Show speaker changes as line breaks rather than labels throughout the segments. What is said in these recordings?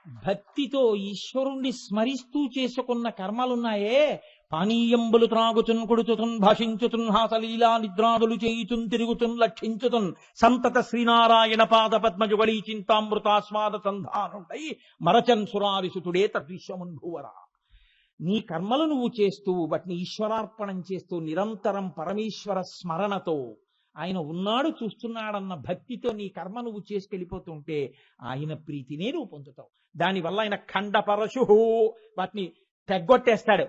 భక్తితో ఈశ్వరుణ్ణి స్మరిస్తూ చేసుకున్న కర్మలున్నాయే, పానీయంబులు త్రాగుతున్ కొడుతుతున్ భాషించుతున్ హాసలీలా నిద్రాదులు చేయుతున్ తిరుగుతున్ లక్షించుతున్ సంతత శ్రీనారాయణ పాద పద్మజుగళీ చింతామృతాస్వాద సంధానుడై మరచన్ సురారిసుతుడే తద్విశ్వమున్ భూవరా. నీ కర్మలు నువ్వు చేస్తూ వాటిని ఈశ్వరార్పణం చేస్తూ నిరంతరం పరమేశ్వర స్మరణతో, ఆయన ఉన్నాడు చూస్తున్నాడన్న భక్తితో నీ కర్మ నువ్వు చేసుకెళ్ళిపోతుంటే ఆయన ప్రీతినే నువ్వు పొందుతావు. దానివల్ల ఆయన ఖండ పరశు వాటిని తెగ్గొట్టేస్తాడు.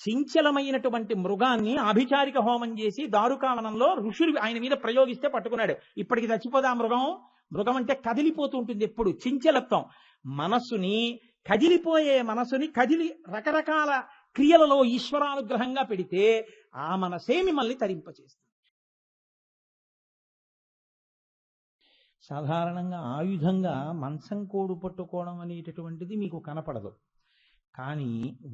చించలమైనటువంటి మృగాన్ని ఆభిచారిక హోమం చేసి దారుకావనంలో ఋషులు ఆయన మీద ప్రయోగిస్తే పట్టుకున్నాడు. ఇప్పటికి చచ్చిపోదా మృగం? మృగం అంటే కదిలిపోతూ ఉంటుంది ఎప్పుడు, చించలత్వం. మనస్సుని కదిలిపోయే మనసుని రకరకాల క్రియలలో ఈశ్వరానుగ్రహంగా పెడితే ఆ మనసే మిమ్మల్ని తరింపచేస్తుంది. సాధారణంగా ఆయుధంగా మంచం కోడు పట్టుకోవడం అనేటటువంటిది మీకు కనపడదు. కానీ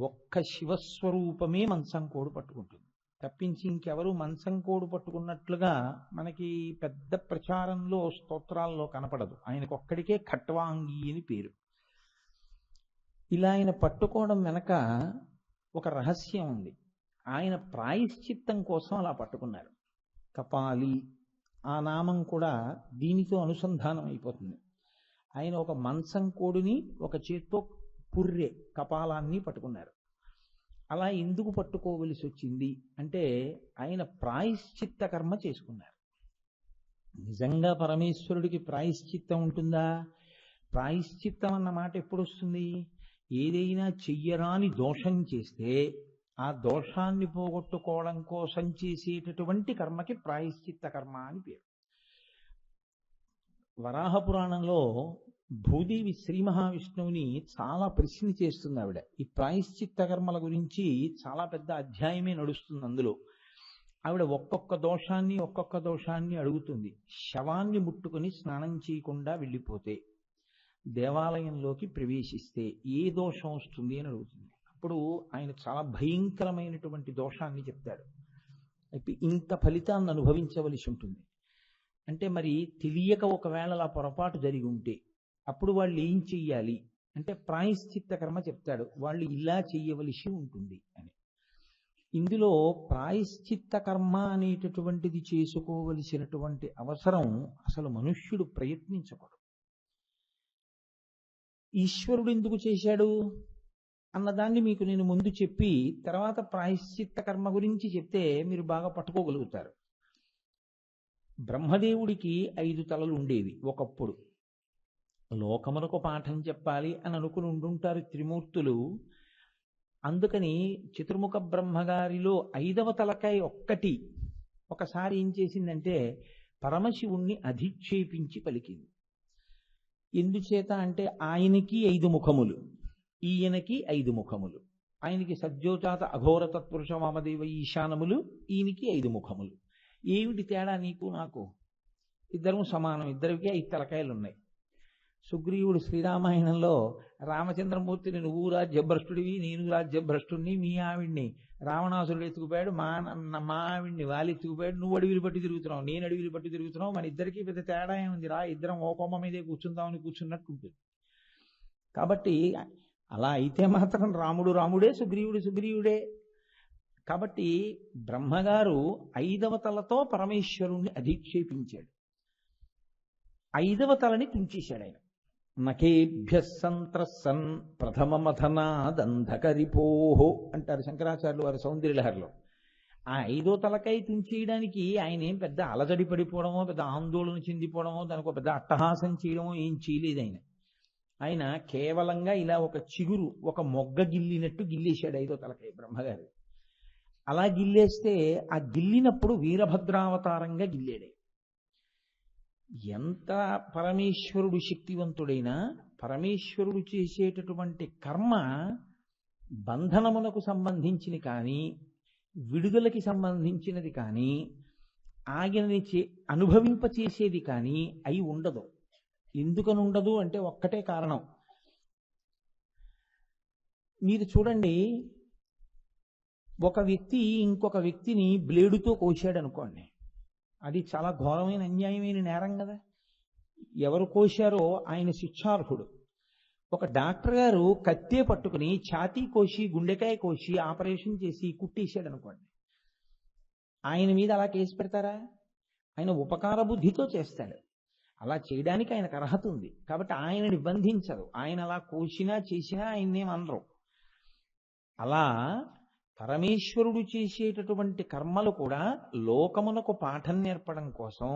ఒక్క శివస్వరూపమే మంచం కోడు పట్టుకుంటుంది తప్పించి ఇంకెవరు మంచం కోడు పట్టుకున్నట్లుగా మనకి పెద్ద ప్రచారంలో స్తోత్రాల్లో కనపడదు. ఆయనకొక్కడికే ఖట్వాంగి అని పేరు. ఇలా ఆయన పట్టుకోవడం వెనక ఒక రహస్యం ఉంది. ఆయన ప్రాయశ్చిత్తం కోసం అలా పట్టుకున్నారు. కపాలి ఆ నామం కూడా దీనితో అనుసంధానం అయిపోతుంది. ఆయన ఒక మంచం కోడుని ఒక చేత్తో పుర్రె కపాలాన్ని పట్టుకున్నారు. అలా ఎందుకు పట్టుకోవలసి వచ్చింది అంటే ఆయన ప్రాయశ్చిత్త కర్మ చేసుకున్నారు. నిజంగా పరమేశ్వరుడికి ప్రాయశ్చిత్తం ఉంటుందా? ప్రాయశ్చిత్తం అన్న మాట ఎప్పుడు వస్తుంది? ఏదైనా చెయ్యరాని దోషం చేస్తే ఆ దోషాన్ని పోగొట్టుకోవడం కోసం చేసేటటువంటి కర్మకి ప్రాయశ్చిత్త కర్మ అని పేరు. వరాహ పురాణంలో భూదేవి శ్రీ మహావిష్ణువుని చాలా ప్రశ్న చేస్తుంది. ఆవిడ ఈ ప్రాయశ్చిత్త కర్మల గురించి చాలా పెద్ద అధ్యాయమే నడుస్తుంది. అందులో ఆవిడ ఒక్కొక్క దోషాన్ని అడుగుతుంది. శవాన్ని ముట్టుకుని స్నానం చేయకుండా వెళ్ళిపోతే, దేవాలయంలోకి ప్రవేశిస్తే ఏ దోషం వస్తుంది అని అడుగుతుంది. అప్పుడు ఆయన చాలా భయంకరమైనటువంటి దోషాన్ని చెప్తాడు. ఇంత ఫలితాన్ని అనుభవించవలసి ఉంటుంది అంటే మరి తెలియక ఒకవేళ అలా పొరపాటు జరిగి ఉంటే అప్పుడు వాళ్ళు ఏం చెయ్యాలి అంటే ప్రాయశ్చిత్త కర్మ చెప్తాడు. వాళ్ళు ఇలా చెయ్యవలసి ఉంటుంది అని. ఇందులో ప్రాయశ్చిత్త కర్మ అనేటటువంటిది చేసుకోవలసినటువంటి అవసరం అసలు మనుష్యుడు ప్రయత్నించకూడదు. ఈశ్వరుడు ఎందుకు చేశాడు అన్నదాన్ని మీకు నేను ముందు చెప్పి తర్వాత ప్రాయశ్చిత్త కర్మ గురించి చెప్తే మీరు బాగా పట్టుకోగలుగుతారు. బ్రహ్మదేవుడికి 5 తలలు ఉండేవి ఒకప్పుడు. లోకమునకు పాఠం చెప్పాలి అని అనుకుని ఉండుంటారు త్రిమూర్తులు. అందుకని చతుర్ముఖ బ్రహ్మగారిలో 5వ తలకాయ ఒకసారి ఏం చేసిందంటే పరమశివుణ్ణి అధిక్షేపించి పలికింది. ఎందుచేత అంటే ఆయనకి 5 ముఖములు, ఈయనకి 5 ముఖములు. ఆయనకి సద్యోజాత అఘోర తత్పురుష వామదేవ ఈశానములు, ఈయనకి 5 ముఖములు. ఏమిటి తేడా నీకు నాకు? ఇద్దరు సమానం, ఇద్దరికి 5 తలకాయలు ఉన్నాయి. సుగ్రీవుడు శ్రీరామాయణంలో రామచంద్రమూర్తిని నువ్వు రాజ్యభ్రష్టుడివి, నేను రాజ్యభ్రష్టుడిని, మీ ఆవిడ్ని రావణాసురుడు ఎత్తుకుపోయాడు, మా ఆవిడ్ని వాళ్ళు ఎత్తుకుపోయాడు, నువ్వు అడవిలు పట్టి తిరుగుతున్నావు, నేను అడవిలు పట్టి తిరుగుతున్నావు, మన ఇద్దరికి పెద్ద తేడా ఏముంది రా, ఇద్దరం ఓ కొమ్మ మీదే కూర్చుందామని కూర్చున్నట్టు ఉంటుంది. కాబట్టి అలా అయితే మాత్రం రాముడు రాముడే, సుగ్రీవుడు సుగ్రీవుడే. కాబట్టి బ్రహ్మగారు 5వ తలతో పరమేశ్వరుణ్ణి అధిక్షేపించాడు. 5వ తలని తుంచేశాడు ఆయన. నకేభ్య సంత్రసన్ ప్రథమ మథనాదంధకరిపోహో అంటారు శంకరాచార్యులు వారి సౌందర్యలహరిలో. ఆ 5వ తలకై తుంచేయడానికి ఆయన ఏం పెద్ద అలజడి పడిపోవడమో, పెద్ద ఆందోళన చెందిపోవడమో, దానికి పెద్ద అట్టహాసం చేయడమో ఏం చేయలేదు. ఆయన కేవలంగా ఇలా ఒక చిగురు, ఒక మొగ్గ గిల్లినట్టు గిల్లేశాడు 5వ తలకై బ్రహ్మగారు. అలా గిల్లేస్తే ఆ గిల్లినప్పుడు వీరభద్రావతారంగా గిల్లేడే. ఎంత పరమేశ్వరుడు శక్తివంతుడైనా పరమేశ్వరుడు చేసేటటువంటి కర్మ బంధనమునకు సంబంధించినది కానీ, విడుదలకి సంబంధించినది కానీ, ఆయనని అనుభవింపచేసేది కానీ అయి ఉండదు. ఎందుకని ఉండదు అంటే ఒక్కటే కారణం. మీరు చూడండి, ఒక వ్యక్తి ఇంకొక వ్యక్తిని బ్లేడుతో కోశాడు అనుకోండి, అది చాలా ఘోరమైన అన్యాయమైన నేరం కదా. ఎవరు కోశారో ఆయన శిక్షార్హుడు. ఒక డాక్టర్ గారు కత్తే పట్టుకుని ఛాతీ కోసి గుండెకాయ కోసి ఆపరేషన్ చేసి కుట్టేసాడు అనుకోండి, ఆయన మీద అలా కేసు పెడతారా? ఆయన ఉపకార బుద్ధితో చేస్తాడు. అలా చేయడానికి ఆయనకు అర్హత ఉంది కాబట్టి ఆయనని బంధించదు. ఆయన అలా కోసినా చేసినా ఆయన్నేం అనరు. అలా పరమేశ్వరుడు చేసేటటువంటి కర్మలు కూడా లోకమునకు పాఠం నేర్పడం కోసం,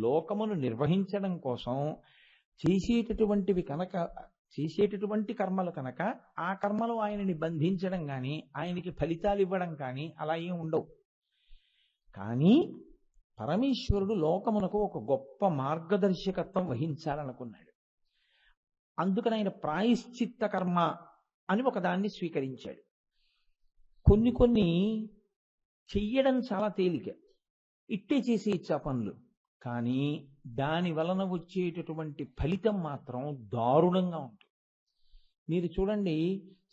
లోకమును నిర్వహించడం కోసం చేసేటటువంటి కర్మలు కనుక ఆ కర్మలు ఆయనని బంధించడం కానీ ఆయనకి ఫలితాలు ఇవ్వడం కానీ అలా ఏం ఉండవు. కానీ పరమేశ్వరుడు లోకమునకు ఒక గొప్ప మార్గదర్శకత్వం వహించాలనుకున్నాడు. అందుకని ఆయన ప్రాయశ్చిత్త కర్మ అని ఒకదాన్ని స్వీకరించాడు. కొన్ని చెయ్యడం చాలా తేలిక, ఇట్టే చేసి ఇచ్చా పనులు, కానీ దాని వలన వచ్చేటటువంటి ఫలితం మాత్రం దారుణంగా ఉంటుంది. మీరు చూడండి,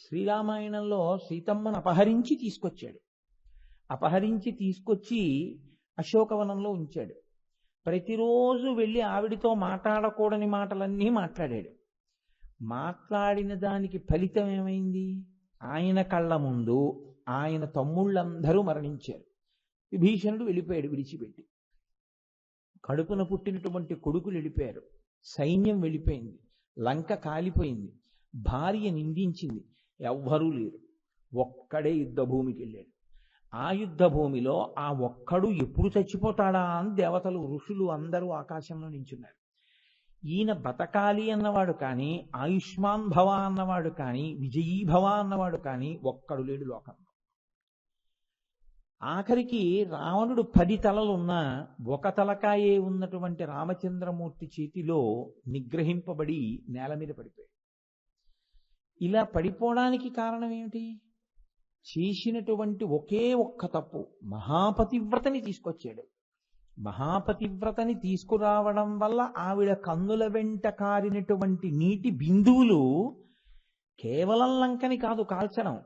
శ్రీరామాయణంలో సీతమ్మను అపహరించి తీసుకొచ్చాడు. అపహరించి తీసుకొచ్చి అశోకవనంలో ఉంచాడు. ప్రతిరోజు వెళ్ళి ఆవిడితో మాట్లాడకూడని మాటలన్నీ మాట్లాడాడు. మాట్లాడిన దానికి ఫలితం ఏమైంది? ఆయన కళ్ళ ముందు ఆయన తమ్ముళ్ళందరూ మరణించారు. విభీషణుడు వెళ్ళిపోయాడు విడిచిపెట్టి. కడుపున పుట్టినటువంటి కొడుకులు వెళ్ళిపోయారు. సైన్యం వెళ్ళిపోయింది. లంక కాలిపోయింది. భార్య నిందించింది. ఎవ్వరూ లేరు. ఒక్కడే యుద్ధభూమికి వెళ్ళాడు. ఆ యుద్ధ భూమిలో ఆ ఒక్కడు ఎప్పుడు చచ్చిపోతాడా అని దేవతలు, ఋషులు అందరూ ఆకాశంలో నించున్నారు. ఈయన బతకాలి అన్నవాడు కానీ, ఆయుష్మాన్ భవ అన్నవాడు కానీ, విజయీ భవ అన్నవాడు కానీ ఒక్కడు లేడు లోకంలో. ఆఖరికి రావణుడు 10 తలలున్నా ఒక తలకాయే ఉన్నటువంటి రామచంద్రమూర్తి చేతిలో నిగ్రహింపబడి నేల మీద పడిపోయాడు. ఇలా పడిపోవడానికి కారణం ఏమిటి? చేసినటువంటి ఒకే ఒక్క తప్పు. మహాపతివ్రతని తీసుకొచ్చాడు. మహాపతివ్రతని తీసుకురావడం వల్ల ఆవిడ కన్నుల వెంట కారినటువంటి నీటి బిందువులు కేవలం లంకని కాదు కాల్చడం,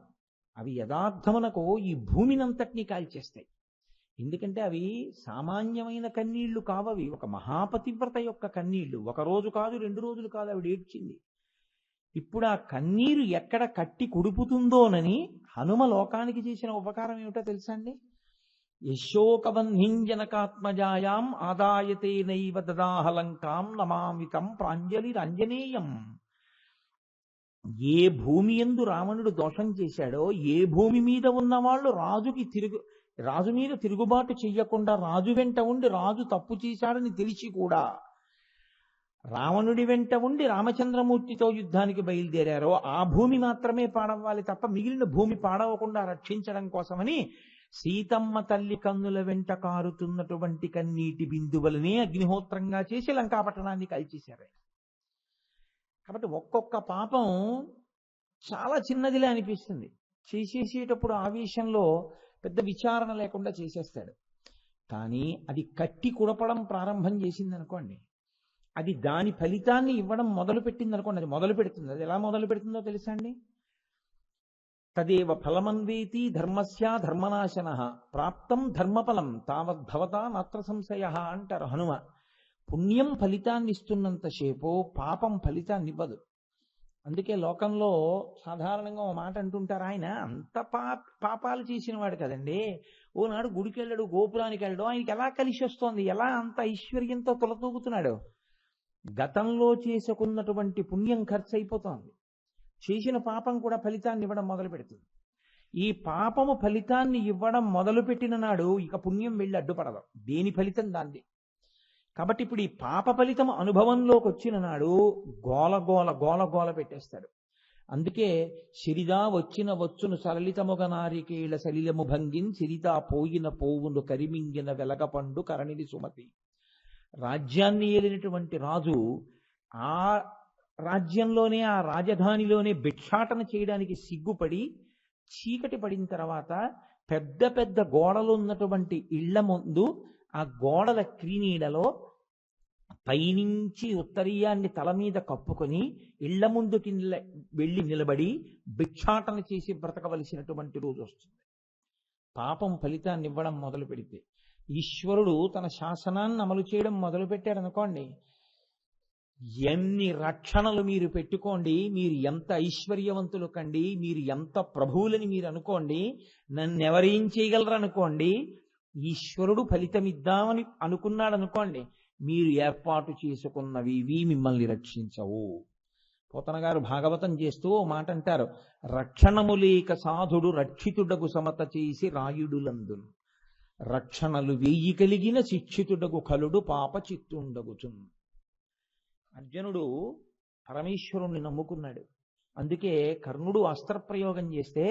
అవి యథార్థమునకు ఈ భూమినంతటినీ కాల్చేస్తాయి. ఎందుకంటే అవి సామాన్యమైన కన్నీళ్లు కావవి. ఒక మహాపతివ్రత యొక్క కన్నీళ్లు. 1 రోజు కాదు, 2 రోజులు కాదు ఆవిడ ఏడ్చింది. ఇప్పుడు ఆ కన్నీరు ఎక్కడ కట్టి కుడుపుతుందోనని హనుమ లోకానికి చేసిన ఉపకారం ఏమిటో తెలుసా అండి? యశోకబంధింజనకాత్మజాయాం ఆదాయతే నైవ దదాహలంకాం నమామితం ప్రాంజలిరంజనేయం. ఏ భూమి యందు రావణుడు దోషం చేశాడో, ఏ భూమి మీద ఉన్నవాళ్ళు రాజు మీద తిరుగుబాటు చెయ్యకుండా రాజు వెంట ఉండి రాజు తప్పు చేశాడని తెలిసి కూడా రావణుడి వెంట ఉండి రామచంద్రమూర్తితో యుద్ధానికి బయలుదేరారో ఆ భూమి మాత్రమే పాడవ్వాలి తప్ప మిగిలిన భూమి పాడవకుండా రక్షించడం కోసమని సీతమ్మ తల్లి కన్నుల వెంట కారుతున్నటువంటి కన్నీటి బిందువులనే అగ్నిహోత్రంగా చేసి లంకాపట్టణాన్ని కాల్చేశారు. కాబట్టి ఒక్కొక్క పాపం చాలా చిన్నదిలే అనిపిస్తుంది. చేసేసేటప్పుడు ఆవేశంలో పెద్ద విచారణ లేకుండా చేసేస్తాడు. కానీ అది కట్టి కుడపడం ప్రారంభం చేసింది అనుకోండి, అది దాని ఫలితాన్ని ఇవ్వడం మొదలుపెట్టింది అనుకోండి, అది మొదలు పెడుతుంది. అది ఎలా మొదలు పెడుతుందో తెలుసా అండి? తదేవ ఫలమన్వేతి ధర్మస్య ధర్మనాశన ప్రాప్తం ధర్మఫలం తావద్భవతా నాత్ర సంశయ అంటారు హనుమ. పుణ్యం ఫలితాన్ని ఇస్తున్నంతసేపు పాపం ఫలితాన్ని ఇవ్వదు. అందుకే లోకంలో సాధారణంగా ఓ మాట అంటుంటారు, ఆయన అంత పాపాలు చేసిన వాడు కదండి, ఓనాడు గుడికి వెళ్ళాడు, గోపురానికి వెళ్ళాడు, ఆయనకి ఎలా కలిసి వస్తోంది, ఎలా అంత ఐశ్వర్యంతో తొలతూగుతున్నాడు? గతంలో చేసుకున్నటువంటి పుణ్యం ఖర్చు అయిపోతోంది. చేసిన పాపం కూడా ఫలితాన్ని ఇవ్వడం మొదలు పెడుతుంది. ఈ పాపము ఫలితాన్ని ఇవ్వడం మొదలుపెట్టిన నాడు ఇక పుణ్యం వెళ్ళి అడ్డుపడదు. దేని ఫలితం దాన్ని. కాబట్టి ఇప్పుడు ఈ పాప ఫలితం అనుభవంలోకి వచ్చిన నాడు గోల గోల గోల గోల పెట్టేస్తాడు. అందుకే సిరిదా వచ్చిన వచ్చును సరళితముగ నారికేళ సలిలము భంగిన్ సిరిదా పోయిన పోవును కరిమింగిన వెలగపండు కరణిది సుమతి. రాజ్యాన్ని ఏలినటువంటి రాజు ఆ రాజ్యంలోనే, ఆ రాజధానిలోనే భిక్షాటన చేయడానికి సిగ్గుపడి చీకటి పడిన తర్వాత పెద్ద పెద్ద గోడలు ఉన్నటువంటి ఇళ్ల ముందు ఆ గోడల క్రీనీడలో పైనుంచి ఉత్తరీయాన్ని తల మీద కప్పుకొని ఇళ్ల ముందుకి వెళ్ళి నిలబడి భిక్షాటన చేసి బ్రతకవలసినటువంటి రోజు వస్తుంది. పాపం ఫలితాన్ని ఇవ్వడం మొదలు పెడితే, ఈశ్వరుడు తన శాసనాన్ని అమలు చేయడం మొదలు పెట్టాడు అనుకోండి, ఎన్ని రక్షణలు మీరు పెట్టుకోండి, మీరు ఎంత ఐశ్వర్యవంతులు కండి, మీరు ఎంత ప్రభువులని మీరు అనుకోండి, నన్నెవరేం చేయగలరు అనుకోండి, ఈశ్వరుడు ఫలితమిద్దామని అనుకున్నాడు అనుకోండి, మీరు ఏర్పాటు చేసుకున్నవి ఇవి మిమ్మల్ని రక్షించవు. పోతన గారు భాగవతం చేస్తూ ఓ మాట అంటారు, రక్షణము లేక సాధుడు రక్షితుడగు సమత చేసి రాయుడులందును, రక్షణలు వెయ్యి కలిగిన శిక్షితుడగు కలుడు పాప చిత్తుండగుచున్. అర్జునుడు పరమేశ్వరుణ్ణి నమ్ముకున్నాడు. అందుకే కర్ణుడు అస్త్రప్రయోగం చేస్తే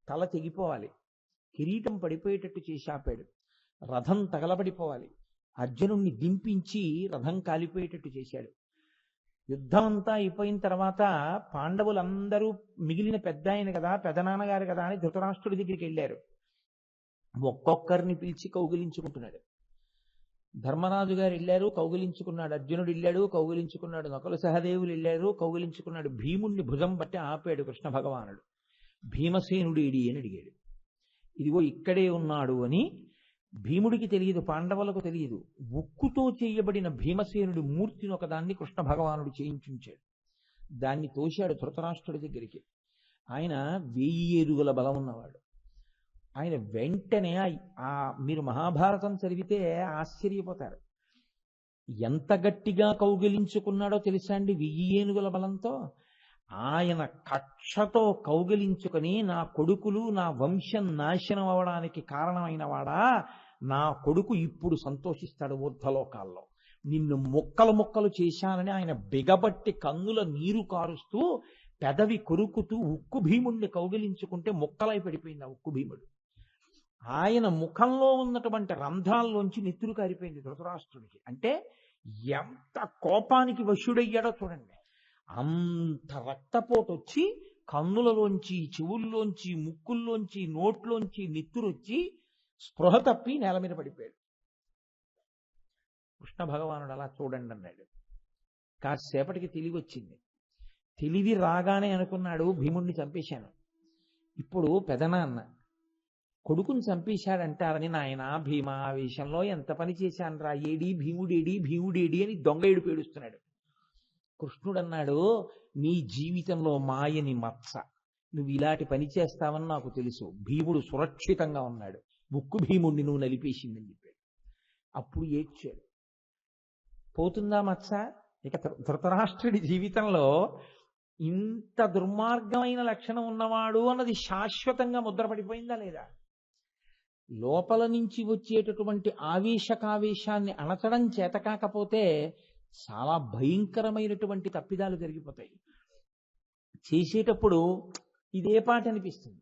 తల తెగిపోవాలి, కిరీటం పడిపోయేటట్టు చేసి ఆపాడు, రథం తగలబడిపోవాలి, అర్జునుణ్ణి దింపించి రథం కాలిపోయేటట్టు చేశాడు. యుద్ధం అంతా అయిపోయిన తర్వాత పాండవులందరూ మిగిలిన పెద్ద ఆయన కదా, పెదనాన్నగారు కదా అని ధృతరాష్ట్రుడి దగ్గరికి వెళ్ళారు. ఒక్కొక్కరిని పిలిచి కౌగిలించుకుంటున్నాడు. ధర్మరాజు గారు వెళ్ళారు, కౌగిలించుకున్నాడు. అర్జునుడు వెళ్ళాడు, కౌగిలించుకున్నాడు. నకుల సహదేవులు వెళ్ళారు, కౌగిలించుకున్నాడు. భీముణ్ణి భుజం బట్టి ఆపాడు కృష్ణ భగవానుడు. భీమసేనుడేడి అని అడిగాడు. ఇదిగో ఇక్కడే ఉన్నాడు అని. భీముడికి తెలియదు, పాండవులకు తెలియదు. ఉక్కుతో చేయబడిన భీమసేనుడి మూర్తిని ఒకదాన్ని కృష్ణ భగవానుడు చేయించుంచాడు. దాన్ని తోశాడు ధృతరాష్ట్రుడి దగ్గరికి. ఆయన 1000 ఏనుగుల బలం ఉన్నవాడు. ఆయన వెంటనే మీరు మహాభారతం చదివితే ఆశ్చర్యపోతారు, ఎంత గట్టిగా కౌగిలించుకున్నాడో తెలుసా అండి 1000 ఏనుగుల బలంతో. ఆయన కక్షతో కౌగిలించుకొని, నా కొడుకులు నా వంశం నాశనం అవడానికి కారణమైన వాడా, నా కొడుకు ఇప్పుడు సంతోషిస్తాడు ఊర్ధ్వలోకాల్లో, నిన్ను ముక్కలు ముక్కలు చేశానని ఆయన బిగబట్టి కన్నుల నీరు కారుస్తూ పెదవి కొరుకుతూ ఉక్కు భీముణ్ణి కౌగిలించుకుంటే ముక్కలై పడిపోయింది ఆ ఉక్కు భీముడు. ఆయన ముఖంలో ఉన్నటువంటి రంధ్రాల్లోంచి నెత్తురు కారిపోయింది ధృతరాష్ట్రుడికి. అంటే ఎంత కోపానికి వశుడయ్యాడో చూడండి. అంత రక్తపోటు వచ్చి కన్నులలోంచి, చెవుల్లోంచి, ముక్కుల్లోంచి, నోట్లోంచి నెత్తురొచ్చి స్పృహ తప్పి నేల మీద పడిపోయాడు. కృష్ణ భగవానుడు అలా చూడండి అన్నాడు. కాసేపటికి తెలివి వచ్చింది. తెలివి రాగానే అనుకున్నాడు, భీముడిని చంపేశాను. ఇప్పుడు పెదనాన్న కొడుకుని చంపేశాడంటారని, నాయన భీమా ఆవేశంలో ఎంత పని చేశాను రా, ఏడి భీముడేడి భీముడేడి అని దొంగ ఏడుపు ఏడుస్తున్నాడు. కృష్ణుడు అన్నాడు, నీ జీవితంలో మాయని మత్స, నువ్వు ఇలాంటి పని చేస్తావని నాకు తెలుసు. భీముడు సురక్షితంగా ఉన్నాడు, ముక్కు భీముడిని నువ్వు నలిపేసిందని చెప్పాడు. అప్పుడు ఏడ్చాడు. పోతుందా మత్స? ఇక ధృతరాష్ట్రుడి జీవితంలో ఇంత దుర్మార్గమైన లక్షణం ఉన్నవాడు అన్నది శాశ్వతంగా ముద్రపడిపోయిందా లేదా? లోపల నుంచి వచ్చేటటువంటి ఆవేశకావేశాన్ని అణచడం చేత కాకపోతే చాలా భయంకరమైనటువంటి తప్పిదాలు జరిగిపోతాయి. చేసేటప్పుడు ఇదే పాట అనిపిస్తుంది,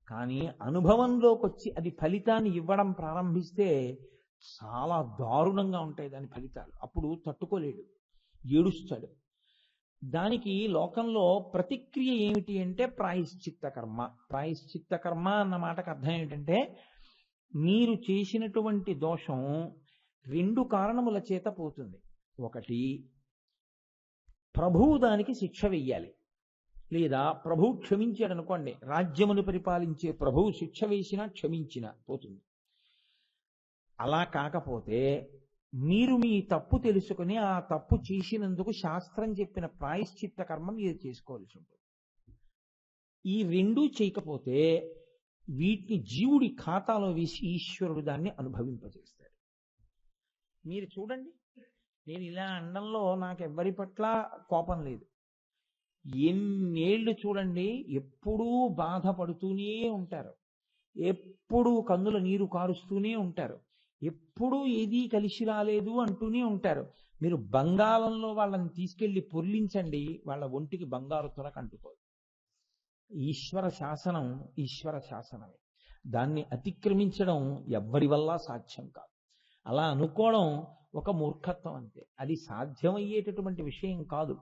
కానీ అనుభవంలోకి వచ్చి అది ఫలితాన్ని ఇవ్వడం ప్రారంభిస్తే చాలా దారుణంగా ఉంటాయి దాని ఫలితాలు. అప్పుడు తట్టుకోలేడు, ఏడుస్తాడు. దానికి లోకంలో ప్రతిక్రియ ఏమిటి అంటే ప్రాయశ్చిత్త కర్మ. ప్రాయశ్చిత్త కర్మ అన్న మాటకు అర్థం ఏమిటంటే, మీరు చేసినటువంటి దోషం 2 కారణముల చేత పోతుంది. ఒకటి, ప్రభువు దానికి శిక్ష వెయ్యాలి, లేదా ప్రభువు క్షమించాడు అనుకోండి, రాజ్యమును పరిపాలించే ప్రభువు శిక్ష వేసినా క్షమించినా పోతుంది. అలా కాకపోతే మీరు మీ తప్పు తెలుసుకుని ఆ తప్పు చేసినందుకు శాస్త్రం చెప్పిన ప్రాయశ్చిత్త కర్మ మీరు చేసుకోవాల్సి ఉంటుంది. ఈ 2 చేయకపోతే వీటిని జీవుడి ఖాతాలో వేసి ఈశ్వరుడు దాన్ని అనుభవింపజేస్తాడు. మీరు చూడండి, నేను ఇలా అండంలో నాకు ఎవ్వరి పట్ల కోపం లేదు. ఎన్నేళ్ళు చూడండి, ఎప్పుడూ బాధపడుతూనే ఉంటారు, ఎప్పుడూ కన్నుల నీరు కారుస్తూనే ఉంటారు, ఎప్పుడూ ఏదీ కలిసి రాలేదు అంటూనే ఉంటారు. మీరు బంగాళంలో వాళ్ళని తీసుకెళ్లి పొర్లించండి, వాళ్ళ ఒంటికి బంగారు తొనక అంటుకోదు. ఈశ్వర శాసనం ఈశ్వర శాసనమే, దాన్ని అతిక్రమించడం ఎవ్వరి వల్ల సాధ్యం కాదు. అలా అనుకోవడం ఒక మూర్ఖత్వం అంతే, అది సాధ్యమయ్యేటటువంటి విషయం కాదు.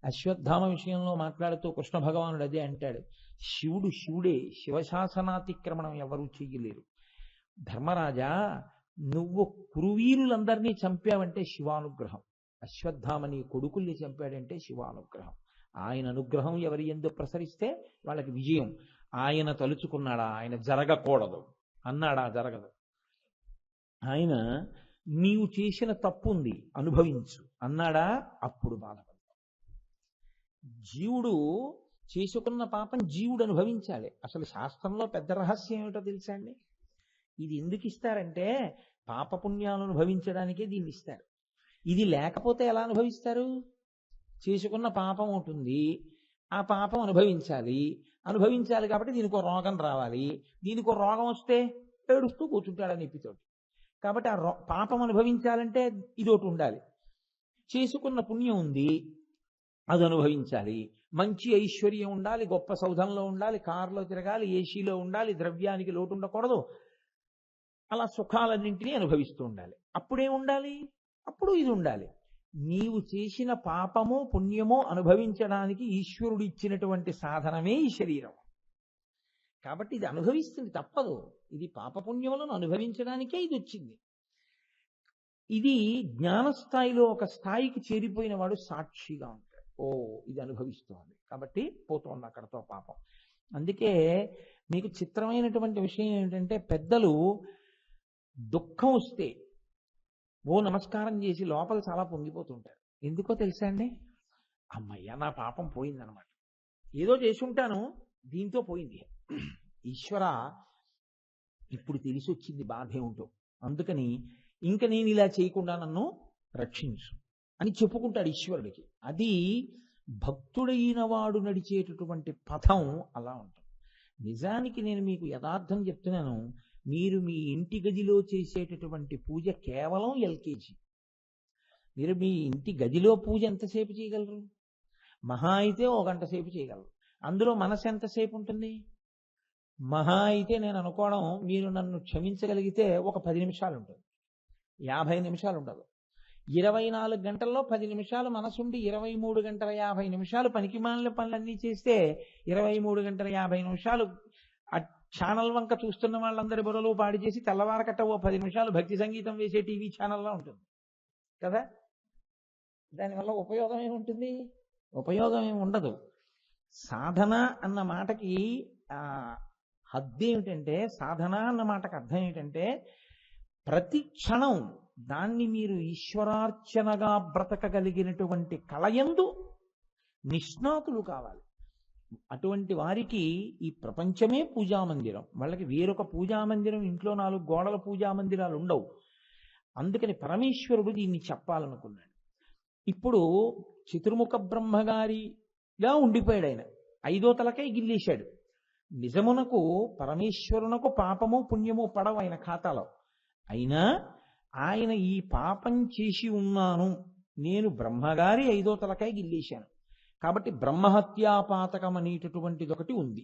అశ్వత్థామ విషయంలో మాట్లాడుతూ కృష్ణ భగవానుడు అదే అంటాడు, శివుడు శివుడే, శివశాసనాతిక్రమణం ఎవరూ చెయ్యలేరు. ధర్మరాజా, నువ్వు కురువీరులందరినీ చంపావంటే శివానుగ్రహం, అశ్వత్థామని కొడుకుల్ని చంపాడంటే శివానుగ్రహం. ఆయన అనుగ్రహం ఎవరి యందు ప్రసరిస్తే వాళ్ళకి విజయం. ఆయన తలుచుకున్నాడా, ఆయన జరగకూడదు అన్నాడా, జరగదు. ఆయన నీవు చేసిన తప్పు ఉంది అనుభవించు అన్నాడా అప్పుడు బాధపడతాం. జీవుడు చేసుకున్న పాపం జీవుడు అనుభవించాలి. అసలు శాస్త్రంలో పెద్ద రహస్యం ఏమిటో తెలుసా అండి? ఇది ఎందుకు ఇస్తారంటే పాపపుణ్యాలను అనుభవించడానికే దీన్ని ఇస్తారు. ఇది లేకపోతే ఎలా అనుభవిస్తారు? చేసుకున్న పాపం ఉంటుంది, ఆ పాపం అనుభవించాలి కాబట్టి దీనికి ఒక రోగం రావాలి, దీనికి ఒక రోగం వస్తే ఏడుస్తూ కూర్చుంటాడు నొప్పితోటి. కాబట్టి ఆ పాపం అనుభవించాలంటే ఇది ఒకటి ఉండాలి. చేసుకున్న పుణ్యం ఉంది, అది అనుభవించాలి. మంచి ఐశ్వర్యం ఉండాలి, గొప్ప సౌధంలో ఉండాలి, కారులో తిరగాలి, ఏసీలో ఉండాలి, ద్రవ్యానికి లోటు ఉండకూడదు, అలా సుఖాలన్నింటినీ అనుభవిస్తూ ఉండాలి. అప్పుడే ఉండాలి, అప్పుడు ఇది ఉండాలి. నీవు చేసిన పాపము పుణ్యము అనుభవించడానికి ఈశ్వరుడు ఇచ్చినటువంటి సాధనమే ఈ శరీరం. కాబట్టి ఇది అనుభవిస్తుంది, తప్పదు. ఇది పాపపుణ్యములను అనుభవించడానికే ఇది వచ్చింది. ఇది జ్ఞానస్థాయిలో ఒక స్థాయికి చేరిపోయిన వాడు సాక్షిగా ఉంటాడు. ఓ, ఇది అనుభవిస్తోంది కాబట్టి పోతోంది అక్కడతో పాపం. అందుకే మీకు చిత్రమైనటువంటి విషయం ఏంటంటే, పెద్దలు దుఃఖం వస్తే ఓ నమస్కారం చేసి లోపల చాలా పొంగిపోతుంటారు. ఎందుకో తెలుసా అండి? అమ్మయ్య, నా పాపం పోయిందనమాట. ఏదో చేసి ఉంటాను, దీంతో పోయింది. ఈశ్వర, ఇప్పుడు తెలిసి వచ్చింది బాధ ఏమిటో, అందుకని ఇంక నేను ఇలా చేయకుండా నన్ను రక్షించు అని చెప్పుకుంటాడు ఈశ్వరుడికి. అది భక్తుడైన వాడు నడిచేటటువంటి పథం అలా ఉంటుంది. నిజానికి నేను మీకు యథార్థం చెప్తున్నాను, మీరు మీ ఇంటి గదిలో చేసేటటువంటి పూజ కేవలం ఎల్కేజీ. మీరు మీ ఇంటి గదిలో పూజ ఎంతసేపు చేయగలరు? మహా అయితే 1 గంట సేపు చేయగలరు. అందులో మనసు ఎంతసేపు ఉంటుంది? మహా అయితే నేను అనుకోవడం, మీరు నన్ను క్షమించగలిగితే ఒక 10 నిమిషాలు ఉంటుంది, 50 నిమిషాలు ఉండదు. 24 గంటల్లో 10 నిమిషాలు మనసుండి 23 గంటల 50 నిమిషాలు పనికిమాలిన పనులన్నీ చేస్తే 23 గంటల 50 నిమిషాలు ఛానల్ వంక చూస్తున్న వాళ్ళందరి బుర్రలు పాడి చేసి తెల్లవారకట్ట ఓ 10 నిమిషాలు భక్తి సంగీతం వేసే టీవీ ఛానల్లో ఉంటుంది కదా. దానివల్ల ఉపయోగం ఏముంటుంది? ఉపయోగం ఏమి ఉండదు. సాధన అన్న మాటకి హద్దు ఏమిటంటే, సాధన అన్న మాటకి అర్థం ఏమిటంటే, ప్రతి క్షణం దాన్ని మీరు ఈశ్వరార్చనగా బ్రతకగలిగినటువంటి కళయందు నిష్ణాతులు కావాలి. అటువంటి వారికి ఈ ప్రపంచమే పూజామందిరం. వాళ్ళకి వేరొక పూజామందిరం, ఇంట్లో 4 గోడల పూజామందిరాలు ఉండవు. అందుకని పరమేశ్వరుడు దీన్ని చెప్పాలనుకున్నాడు. ఇప్పుడు చతుర్ముఖ బ్రహ్మగారిగా ఉండిపోయాడు ఆయన. 5వ తలకై గిల్లేశాడు. నిజమునకు పరమేశ్వరునకు పాపము పుణ్యము పడవు ఆయన ఖాతాలో. అయినా ఆయన ఈ పాపం చేసి ఉన్నాను, నేను బ్రహ్మగారి 5వ తలకై గిల్లేశాను కాబట్టి బ్రహ్మహత్యాపాతకం అనేటటువంటిది ఒకటి ఉంది.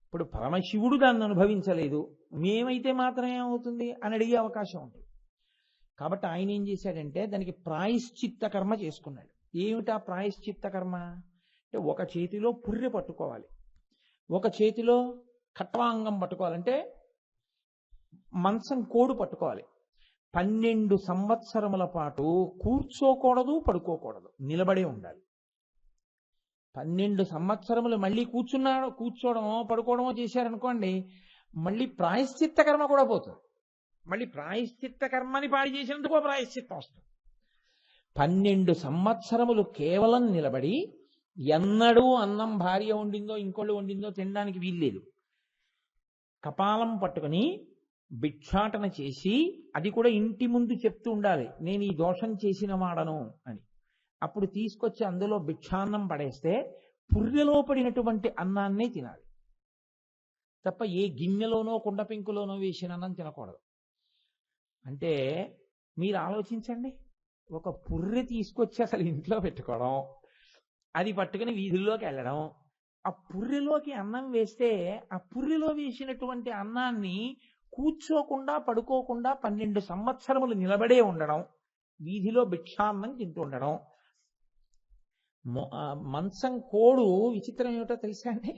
ఇప్పుడు పరమశివుడు దాన్ని అనుభవించలేదు, మేమైతే మాత్రం ఏమవుతుంది అని అడిగే అవకాశం ఉంటుంది. కాబట్టి ఆయన ఏం చేశాడంటే దానికి ప్రాయశ్చిత్త కర్మ చేసుకున్నాడు. ఏమిటా ప్రాయశ్చిత్త కర్మ అంటే, ఒక చేతిలో పుర్రె పట్టుకోవాలి, ఒక చేతిలో ఖట్వాంగం పట్టుకోవాలంటే మంచం కోడు పట్టుకోవాలి. 12 సంవత్సరముల పాటు కూర్చోకూడదు, పడుకోకూడదు, నిలబడే ఉండాలి. 12 సంవత్సరములు మళ్ళీ కూర్చోవడమో పడుకోవడమో చేశారనుకోండి, మళ్ళీ ప్రాయశ్చిత్త కర్మ కూడా పోతుంది. మళ్ళీ ప్రాయశ్చిత్త కర్మని పాడి చేసినందుకు ప్రాయశ్చిత్తం వస్తుంది. 12 సంవత్సరములు కేవలం నిలబడి, ఎన్నడూ అన్నం భార్య వండిందో ఇంకోళ్ళు వండిందో తినడానికి వీల్లేదు, కపాలం పట్టుకుని భిక్షాటన చేసి, అది కూడా ఇంటి ముందు చెప్తూ ఉండాలి, నేను ఈ దోషం చేసిన వాడను అని. అప్పుడు తీసుకొచ్చి అందులో భిక్షాన్నం పడేస్తే పుర్రెలో పడినటువంటి అన్నాన్నే తినాలి తప్ప ఏ గిన్నెలోనో కుండ పెంకులోనో వేసిన అన్నం తినకూడదు. అంటే మీరు ఆలోచించండి, ఒక పుర్రె తీసుకొచ్చి అసలు ఇంట్లో పెట్టుకోవడం, అది పట్టుకుని వీధుల్లోకి వెళ్ళడం, ఆ పుర్రెలోకి అన్నం వేస్తే ఆ పుర్రెలో వేసినటువంటి అన్నాన్ని కూర్చోకుండా పడుకోకుండా 12 సంవత్సరములు నిలబడే ఉండడం, వీధిలో భిక్షాన్నం తింటూ ఉండడం. మంచం కోడు విచిత్రం ఏమిటో తెలుసా అండి?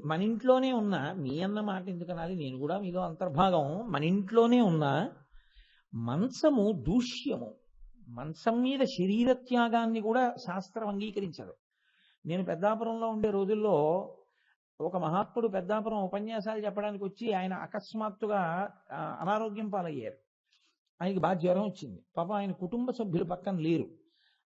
మన ఇంట్లోనే ఉన్న, మీ అన్న మాట ఎందుకనాలి, నేను కూడా మీలో అంతర్భాగం, మన ఇంట్లోనే ఉన్న మంచము దూష్యము. మంచం మీద శరీర త్యాగాన్ని కూడా శాస్త్రం అంగీకరించదు. నేను పెద్దాపురంలో ఉండే రోజుల్లో ఒక మహాత్ముడు పెద్దాపురం ఉపన్యాసాలు చెప్పడానికి వచ్చి ఆయన అకస్మాత్తుగా అనారోగ్యం పాలయ్యారు. ఆయనకి బాగా జ్వరం వచ్చింది. పాపం ఆయన కుటుంబ సభ్యులు పక్కన లేరు.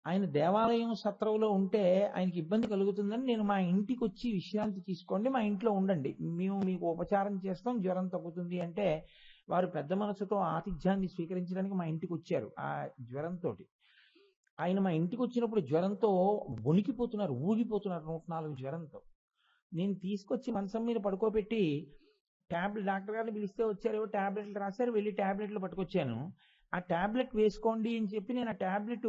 ఆయన దేవాలయం సత్రంలో ఉంటే ఆయనకి ఇబ్బంది కలుగుతుందని, నేను మా ఇంటికి వచ్చి విశ్రాంతి తీసుకోండి, మా ఇంట్లో ఉండండి, మేము మీకు ఉపచారం చేస్తాం, జ్వరం తగ్గుతుంది అంటే వారు పెద్ద మనసుతో ఆతిథ్యాన్ని స్వీకరించడానికి మా ఇంటికి వచ్చారు. ఆ జ్వరంతో ఆయన మా ఇంటికి వచ్చినప్పుడు జ్వరంతో వణికిపోతున్నారు, ఊగిపోతున్నారు, 104 జ్వరంతో. నేను తీసుకొచ్చి మంచం మీద పడుకోబెట్టి డాక్టర్ గారిని పిలిస్తే వచ్చారు, టాబ్లెట్లు రాశారు, వెళ్ళి టాబ్లెట్లు పట్టుకొచ్చాను. ఆ టాబ్లెట్ వేసుకోండి అని చెప్పి నేను ఆ టాబ్లెట్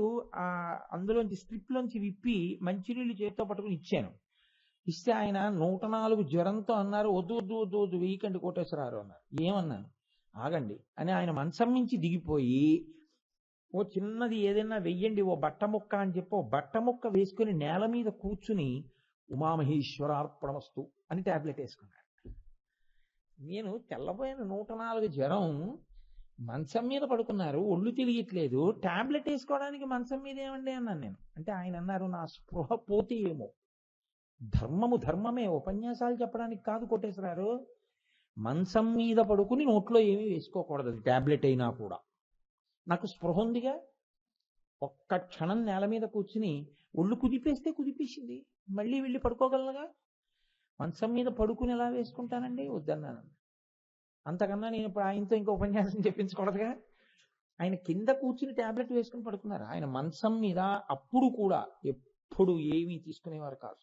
అందులోంచి స్ట్రిప్లోంచి విప్పి మంచినీళ్ళు చేతితో పట్టుకుని ఇచ్చాను. ఇస్తే ఆయన 104 జ్వరంతో అన్నారు, వద్దు వద్దు వద్దు వద్దు వెయ్యకండి కోటేశ్వరరావు అన్నారు. ఏమన్నాను, ఆగండి అని ఆయన మంచం నుంచి దిగిపోయి, ఓ చిన్నది ఏదైనా వెయ్యండి, ఓ బట్ట ముక్క అని చెప్పి ఓ బట్ట ముక్క వేసుకుని నేల మీద కూర్చుని ఉమామహేశ్వరార్పణమస్తు అని టాబ్లెట్ వేసుకున్నాడు. నేను తెల్లబోయిన 104 జ్వరం, మంచం మీద పడుకున్నారు, ఒళ్ళు తెలియట్లేదు, టాబ్లెట్ వేసుకోవడానికి మంచం మీద ఏమండి అన్నాను నేను. అంటే ఆయన అన్నారు, నా స్పృహ పోతే ఏమో, ధర్మము ధర్మమే, ఉపన్యాసాలు చెప్పడానికి కాదు కోటేశ్వరారు, మంచం మీద పడుకుని నోట్లో ఏమీ వేసుకోకూడదు, అది టాబ్లెట్ అయినా కూడా. నాకు స్పృహ ఉందిగా, ఒక్క క్షణం నేల మీద కూర్చుని ఒళ్ళు కుదిపేస్తే కుదిపేసింది, మళ్ళీ వెళ్ళి పడుకోగలనుగా, మంచం మీద పడుకుని ఎలా వేసుకుంటానండి, వద్దన్నాను. అంతకన్నా నేను ఇప్పుడు ఆయనతో ఇంకో ఉపన్యాసం చెప్పించకూడదుగా. ఆయన కింద కూర్చుని టాబ్లెట్ వేసుకుని పడుకున్నారు, ఆయన మంచం మీద అప్పుడు కూడా ఎప్పుడు ఏమీ తీసుకునేవారు కాదు.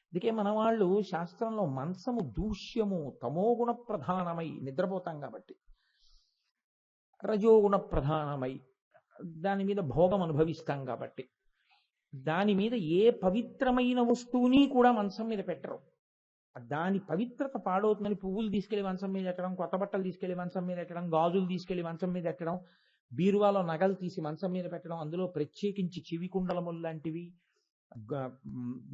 అందుకే మన వాళ్ళు శాస్త్రంలో మంచము దూష్యము, తమోగుణ ప్రధానమై నిద్రపోతాం కాబట్టి, రజోగుణ ప్రధానమై దాని మీద భోగం అనుభవిస్తాం కాబట్టి, దాని మీద ఏ పవిత్రమైన వస్తువుని కూడా మంచం మీద పెట్టరు. దాని పవిత్రత పాడవుతుందని పువ్వులు తీసుకెళ్లి మంచం మీద ఎట్టడం, కొత్త బట్టలు తీసుకెళ్లి మంచం మీద ఎట్టడం, గాజులు తీసుకెళ్లి మంచం మీద ఎట్టడం, బీరువాలో నగలు తీసి మంచం మీద పెట్టడం, అందులో ప్రత్యేకించి చెవి కుండలములు లాంటివి,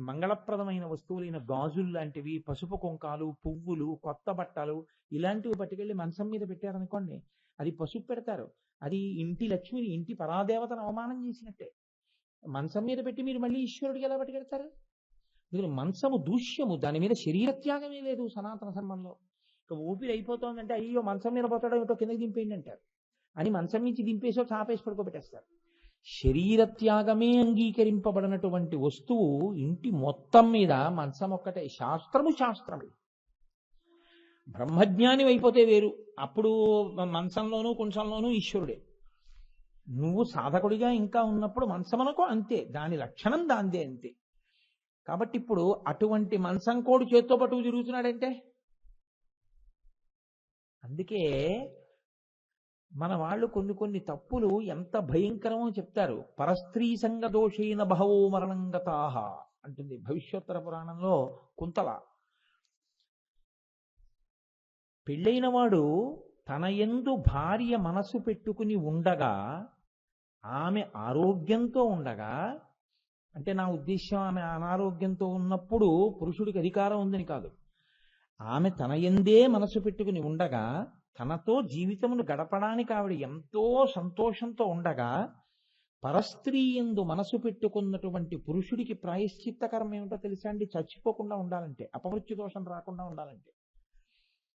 మంగళప్రదమైన వస్తువులైన గాజులు లాంటివి, పసుపు కుంకాలు, పువ్వులు, కొత్త బట్టలు ఇలాంటివి పట్టుకెళ్ళి మంచం మీద పెట్టారనుకోండి, అది పసుపు పెడతారు, అది ఇంటి లక్ష్మిని, ఇంటి పరాదేవతను అవమానం చేసినట్టే. మంచం మీద పెట్టి మీరు మళ్ళీ ఈశ్వరుడికి ఎలా పట్టుకెడతారు? మంచము దూష్యము, దాని మీద శరీర త్యాగమే లేదు సనాతన ధర్మంలో. ఇక ఊపిరి అయిపోతుందంటే, అయ్యో మంచం మీద పోతాడో ఏమిటో కిందకి దింపేయండి అంటారు, అని మంచం నుంచి దింపేసో చాపేసి పడుకోబెట్టేస్తారు. శరీర త్యాగమే అంగీకరింపబడినటువంటి వస్తువు ఇంటి మొత్తం మీద మంచం ఒక్కటే. శాస్త్రము శాస్త్రమే. బ్రహ్మజ్ఞాని అయిపోతే వేరు, అప్పుడు మంచంలోనూ కుంచంలోనూ ఈశ్వరుడే. నువ్వు సాధకుడిగా ఇంకా ఉన్నప్పుడు మంచమనుకో అంతే, దాని లక్షణం దాందే అంతే. కాబట్టి ఇప్పుడు అటువంటి మంచం కోడు చేత్తో పట్టుకు తిరుగుతున్నాడంటే, అందుకే మన వాళ్ళు కొన్ని తప్పులు ఎంత భయంకరమో చెప్తారు. పరస్త్రీ సంగ దోషైన బహవో మరణంగతాహ అంటుంది భవిష్యోత్తర పురాణంలో కుంతల. పెళ్ళైన వాడు తన యందు భార్య మనసు పెట్టుకుని ఉండగా, ఆమె ఆరోగ్యంతో ఉండగా, అంటే నా ఉద్దేశ్యం ఆమె అనారోగ్యంతో ఉన్నప్పుడు పురుషుడికి అధికారం ఉందని కాదు, ఆమె తన యందే మనసు పెట్టుకుని ఉండగా, తనతో జీవితమును గడపడానికి ఆవిడ ఎంతో సంతోషంతో ఉండగా, పరస్త్రీ యందు మనసు పెట్టుకున్నటువంటి పురుషుడికి ప్రాయశ్చిత్త కర్మ ఏమిటో తెలుసా అండి? చచ్చిపోకుండా ఉండాలంటే, అపమృత్యు దోషం రాకుండా ఉండాలంటే,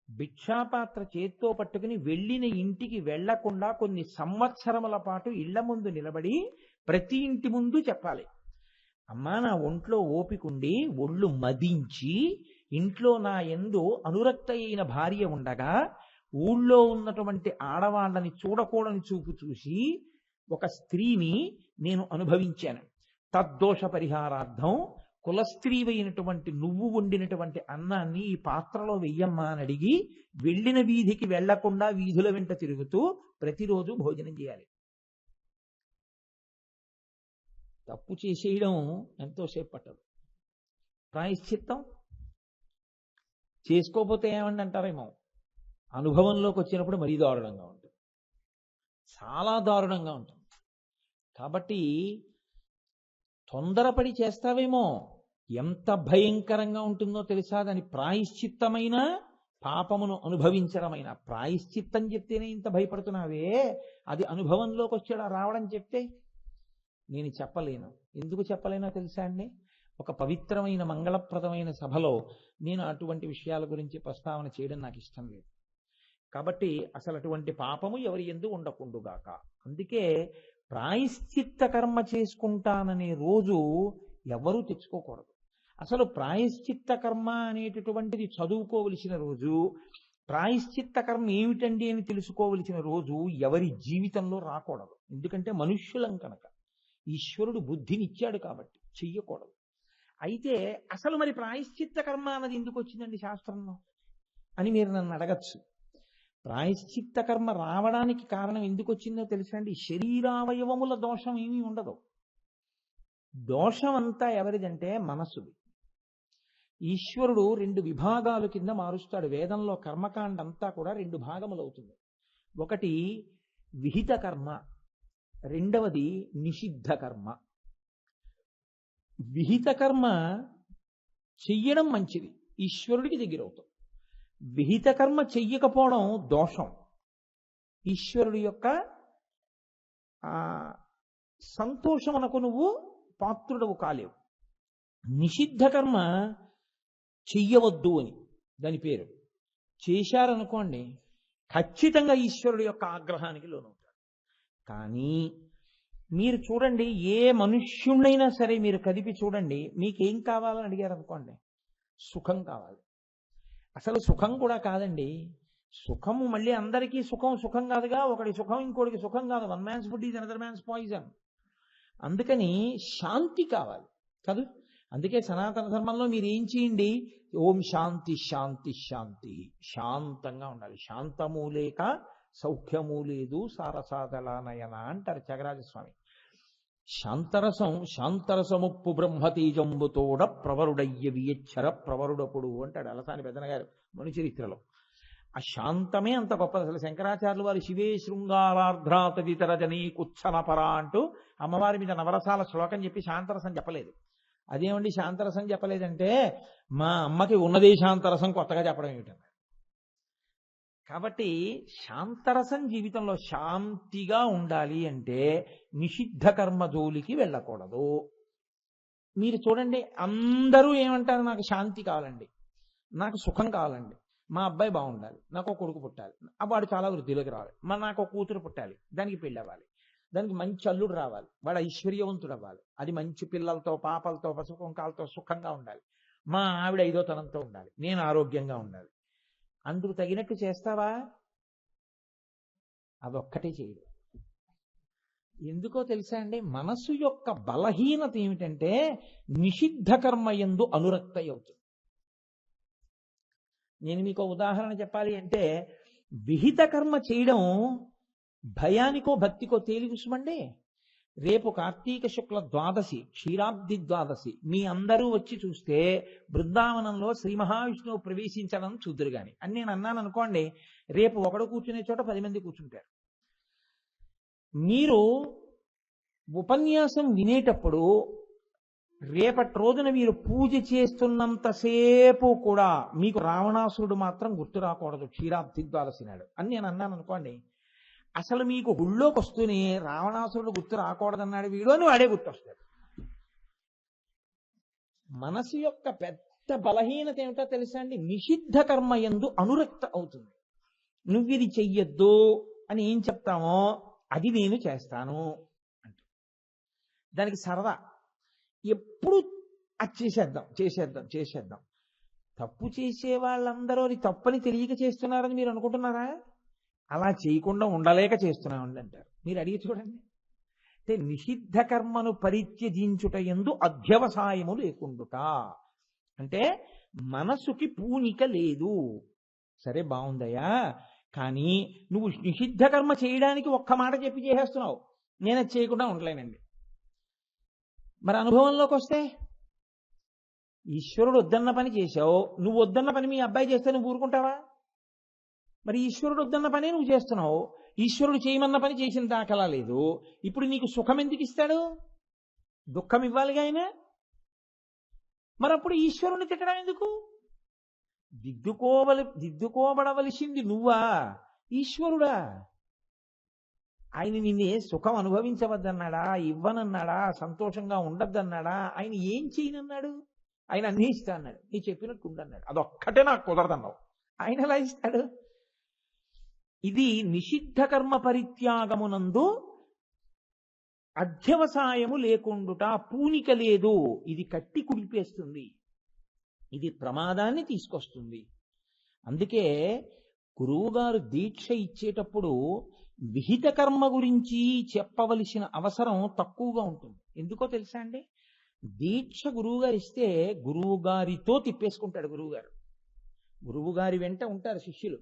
భిక్షాపాత్ర చేత్తో పట్టుకుని వెళ్ళిన ఇంటికి వెళ్లకుండా కొన్ని సంవత్సరముల పాటు ఇళ్ల ముందు నిలబడి ప్రతి ఇంటి ముందు చెప్పాలి, అమ్మా నా ఒంట్లో ఓపికండి, ఒళ్ళు మదించి ఇంట్లో నా యందు అనురక్త అయిన భార్య ఉండగా, ఊళ్ళో ఉన్నటువంటి ఆడవాళ్ళని చూడకూడని చూపు చూసి ఒక స్త్రీని నేను అనుభవించాను. తద్దోష పరిహారార్థం కులస్త్రీవైనటువంటి నువ్వు వండినటువంటి అన్నాన్ని ఈ పాత్రలో వెయ్యమ్మా అని అడిగి, వెళ్ళిన వీధికి వెళ్లకుండా వీధుల వెంట తిరుగుతూ ప్రతిరోజు భోజనం చేయాలి. తప్పు చేసేయడం ఎంతోసేపు పట్టదు, ప్రాయశ్చిత్తం చేసుకోకపోతే ఏమండి అంటారేమో, అనుభవంలోకి వచ్చినప్పుడు మరీ దారుణంగా ఉంటుంది, చాలా దారుణంగా ఉంటుంది. కాబట్టి తొందరపడి చేస్తావేమో, ఎంత భయంకరంగా ఉంటుందో తెలుసా? దాని ప్రాయశ్చిత్తమైన పాపమును అనుభవించడమైన. ప్రాయశ్చిత్తం చెప్తేనే ఇంత భయపడుతున్నావే, అది అనుభవంలోకి వచ్చాడు రావడం చెప్తే నేను చెప్పలేను. ఎందుకు చెప్పలేనో తెలుసా అండి? ఒక పవిత్రమైన మంగళప్రదమైన సభలో నేను అటువంటి విషయాల గురించి ప్రస్తావన చేయడం నాకు ఇష్టం లేదు. కాబట్టి అసలు అటువంటి పాపము ఎవరి యందు ఉండకుండుగాక. అందుకే ప్రాయశ్చిత్త కర్మ చేసుకుంటాననే రోజు ఎవరూ తెచ్చుకోకూడదు. అసలు ప్రాయశ్చిత్త కర్మ అనేటటువంటిది చదువుకోవలసిన రోజు, ప్రాయశ్చిత్త కర్మ ఏమిటండి అని తెలుసుకోవలసిన రోజు ఎవరి జీవితంలో రాకూడదు. ఎందుకంటే మనుష్యులం కనుక, ఈశ్వరుడు బుద్ధినిచ్చాడు కాబట్టి చెయ్యకూడదు. అయితే అసలు మరి ప్రాయశ్చిత్త కర్మ అన్నది ఎందుకు వచ్చిందండి శాస్త్రంలో అని మీరు నన్ను అడగచ్చు. ప్రాయశ్చిత్త కర్మ రావడానికి కారణం ఎందుకు వచ్చిందో తెలుసా అండి? శరీరావయవముల దోషం ఏమీ ఉండదు. దోషం అంతా ఎవరిదంటే మనసుది. ఈశ్వరుడు 2 విభాగాలు కింద మారుస్తాడు. వేదంలో కర్మకాండ అంతా కూడా 2 భాగములు అవుతుంది. ఒకటి విహిత కర్మ, రెండవది నిషిద్ధ కర్మ. విహిత కర్మ చెయ్యడం మంచిది, ఈశ్వరుడికి దగ్గరవుతాం. విహిత కర్మ చెయ్యకపోవడం దోషం, ఈశ్వరుడి యొక్క సంతోషమునకు నువ్వు పాత్రుడవు కాలేవు. నిషిద్ధ కర్మ చెయ్యవద్దు అని దాని పేరు. చేశారనుకోండి ఖచ్చితంగా ఈశ్వరుడి యొక్క ఆగ్రహానికి లోనవుతారు. కానీ మీరు చూడండి, ఏ మనుష్యుణ్ణైనా సరే మీరు కదిపి చూడండి, మీకేం కావాలని అడిగారు అనుకోండి, సుఖం కావాలి. అసలు సుఖం కూడా కాదండి, సుఖము మళ్ళీ అందరికీ సుఖం సుఖం కాదుగా. ఒకటి సుఖం ఇంకోటికి సుఖం కాదు. One man's food is another man's poison. అందుకని శాంతి కావాలి కాదు. అందుకే సనాతన ధర్మంలో మీరు ఏం చేయండి, ఓం శాంతి శాంతి శాంతి, శాంతంగా ఉండాలి. శాంతము లేక సౌఖ్యము లేదు సారసాదలానయన అంటారు త్యాగరాజస్వామి. శాంతరసముప్పు బ్రహ్మతేజంబుతోడ ప్రవరుడయ్య వియచ్చర ప్రవరుడపుడు అంటాడు అలసాని పెద్దన గారు మనుచరిత్రలో. ఆ శాంతమే అంత గొప్పది. అసలు శంకరాచార్యులు వారు శివే శృంగారార్ధ్రాతదితర జనీ కుచ్చనపర అంటూ అమ్మవారి మీద నవరసాల శ్లోకం చెప్పి శాంతరసం చెప్పలేదు. అదేమండి శాంతరసం చెప్పలేదంటే, మా అమ్మకి ఉన్నదే శాంతరసం కొత్తగా చెప్పడం ఏమిటండి. కాబట్టి శాంతరసం జీవితంలో శాంతిగా ఉండాలి అంటే నిషిద్ధ కర్మ జోలికి వెళ్ళకూడదు. మీరు చూడండి, అందరూ ఏమంటారు, నాకు శాంతి కావాలండి, నాకు సుఖం కావాలండి, మా అబ్బాయి బాగుండాలి, నాకు ఒక కొడుకు పుట్టాలి, వాడు చాలా వృద్ధిలోకి రావాలి, నాకు ఒక కూతురు పుట్టాలి, దానికి పెళ్ళి అవ్వాలి, దానికి మంచి అల్లుడు రావాలి, వాడు ఐశ్వర్యవంతుడు అవ్వాలి, అది మంచి పిల్లలతో పాపలతో పసుకుంకాలతో సుఖంగా ఉండాలి, మా ఆవిడ 5వ తనంతో ఉండాలి, నేను ఆరోగ్యంగా ఉండాలి. అందుకు తగినట్టు చేస్తావా? అదొక్కటే చేయదు. ఎందుకో తెలుసా అండి, మనసు యొక్క బలహీనత ఏమిటంటే నిషిద్ధ కర్మ యందు అనురక్త అవుతుంది. నేను మీకు ఉదాహరణ చెప్పాలి అంటే, విహిత కర్మ చేయడం భయానికో భక్తికో తేలిగుసుమండి. రేపు కార్తీక శుక్ల ద్వాదశి, క్షీరాబ్ది ద్వాదశి, మీ అందరూ వచ్చి చూస్తే బృందావనంలో శ్రీ మహావిష్ణువు ప్రవేశించడం చూద్దరు గాని అని నేను అన్నాను అనుకోండి, రేపు ఒకడు కూర్చునే చోట 10 మంది కూర్చుంటారు. మీరు ఉపన్యాసం వినేటప్పుడు రేపటి రోజున మీరు పూజ చేస్తున్నంతసేపు కూడా మీకు రావణాసురుడు మాత్రం గుర్తు రాకూడదు క్షీరాబ్ది ద్వాదశి నాడు అని నేను అన్నాను అనుకోండి. అసలు మీకు గుళ్ళోకి వస్తూనే రావణాసురుడు గుర్తు రాకూడదన్నాడు వీడు అని వాడే గుర్తొస్తాడు. మనసు యొక్క పెద్ద బలహీనత ఏమిటో తెలుసా అండి, నిషిద్ధ కర్మ యందు అనురక్త అవుతుంది. నువ్వు ఇది చెయ్యొద్దు అని ఏం చెప్తామో అది నేను చేస్తాను అంటే దానికి సరదా. ఎప్పుడు అది చేసేద్దాం. తప్పు చేసే వాళ్ళందరూ అది తప్పని తెలియక చేస్తున్నారని మీరు అనుకుంటున్నారా? అలా చేయకుండా ఉండలేక చేస్తున్నామండి అంటారు. మీరు అడిగి చూడండి. అంటే నిషిద్ధ కర్మను పరిత్యజించుట యందు అధ్యవసాయము లేకుండుట అంటే మనసుకి పూనిక లేదు. సరే బాగుందయ్యా, కానీ నువ్వు నిషిద్ధ కర్మ చేయడానికి ఒక్క మాట చెప్పి చేసేస్తున్నావు, నేను అది చేయకుండా ఉండలేనండి. మరి అనుభవంలోకి వస్తే ఈశ్వరుడు వద్దన్న పని చేశావు, నువ్వు వద్దన్న పని మీ అబ్బాయి చేస్తే నువ్వు ఊరుకుంటావా? మరి ఈశ్వరుడు వద్దన్న పనే నువ్వు చేస్తున్నావు, ఈశ్వరుడు చేయమన్న పని చేసిన దాఖలా లేదు. ఇప్పుడు నీకు సుఖం ఎందుకు ఇస్తాడు? దుఃఖం ఇవ్వాలిగా ఆయన. మరి అప్పుడు ఈశ్వరుని తిట్టడం ఎందుకు? దిద్దుకోబడవలసింది నువ్వా ఈశ్వరుడా? ఆయన నిన్నే సుఖం అనుభవించవద్దన్నాడా, ఇవ్వనన్నాడా, సంతోషంగా ఉండద్దన్నాడా? ఆయన ఏం చేయనన్నాడు? ఆయన అన్నీ ఇస్తా అన్నాడు, నీ చెప్పినట్టు ఉండన్నాడు. అదొక్కటే నాకు కుదరదన్నావు, ఆయన ఎలా ఇస్తాడు? ఇది నిషిద్ధ కర్మ పరిత్యాగమునందు అధ్యవసాయము లేకుండుట, పూనిక లేదు. ఇది కట్టి కుడిపేస్తుంది, ఇది ప్రమాదాన్ని తీసుకొస్తుంది. అందుకే గురువుగారు దీక్ష ఇచ్చేటప్పుడు విహిత కర్మ గురించి చెప్పవలసిన అవసరం తక్కువగా ఉంటుంది. ఎందుకో తెలుసా అండి? దీక్ష గురువుగారు ఇస్తే గురువుగారితో తిప్పేసుకుంటాడు గురువుగారు. గురువుగారి వెంట ఉంటారు శిష్యులు.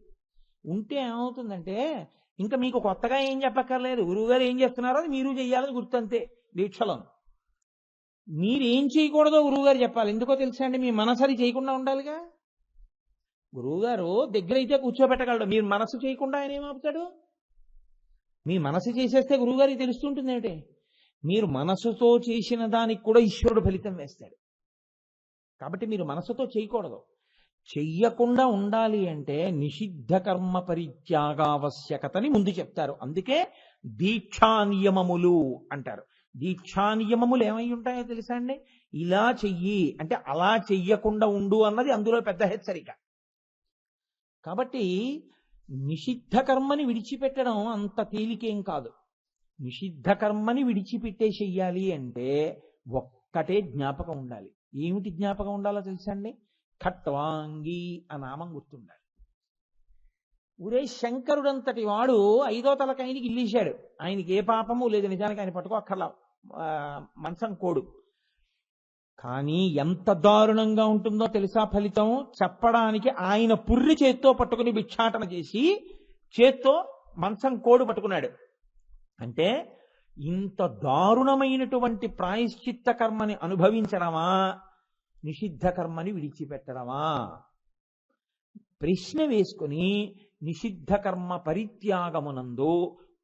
ఉంటే ఏమవుతుందంటే ఇంకా మీకు కొత్తగా ఏం చెప్పక్కర్లేదు. గురువుగారు ఏం చేస్తున్నారో అది మీరు చెయ్యాలని గుర్తంతే. దీక్షలో మీరేం చేయకూడదో గురువుగారు చెప్పాలి. ఎందుకో తెలుసా అండి? మీ మనసు అది చేయకుండా ఉండాలిగా. గురువుగారు దగ్గర అయితే కూర్చోబెట్టగలడు, మీరు మనసు చేయకుండా ఆయన ఏమాపుతాడు? మీ మనసు చేసేస్తే గురువుగారికి తెలుస్తుంటుంది ఏమిటి? మీరు మనసుతో చేసిన దానికి కూడా ఈశ్వరుడు ఫలితం వేస్తాడు. కాబట్టి మీరు మనసుతో చేయకూడదు. చెయ్యకుండా ఉండాలి అంటే నిషిద్ధ కర్మ పరిత్యాగావశ్యకతని ముందు చెప్తారు. అందుకే దీక్షా నియమములు అంటారు. దీక్షా నియమములు ఏమై ఉంటాయో తెలుసా అండి? ఇలా చెయ్యి అంటే అలా చెయ్యకుండా ఉండు అన్నది అందులో పెద్ద హెచ్చరిక. కాబట్టి నిషిద్ధ కర్మని విడిచిపెట్టడం అంత తేలికేం కాదు. నిషిద్ధ కర్మని విడిచిపెట్టే చెయ్యాలి అంటే ఒక్కటే జ్ఞాపకం ఉండాలి. ఏమిటి జ్ఞాపకం ఉండాలో తెలుసా అండి? ఖట్వాంగి ఆ నామం గుర్తుండాలి. ఊరే శంకరుడంతటి వాడు 5వ తలకాయనికి ఇల్లేశాడు. ఆయనకి ఏ పాపము లేదు, నిజానికి ఆయన పట్టుకో అక్కర్లా, మంచం కోడు. కానీ ఎంత దారుణంగా ఉంటుందో తెలుసా ఫలితం? చెప్పడానికి ఆయన పుర్రి చేత్తో పట్టుకుని భిక్షాటన చేసి చేత్తో మంచం కోడు పట్టుకున్నాడు. అంటే ఇంత దారుణమైనటువంటి ప్రాయశ్చిత్త కర్మని అనుభవించడమా, నిషిద్ధ కర్మని విడిచిపెట్టడమా? ప్రశ్న వేసుకుని నిషిద్ధ కర్మ పరిత్యాగమునందు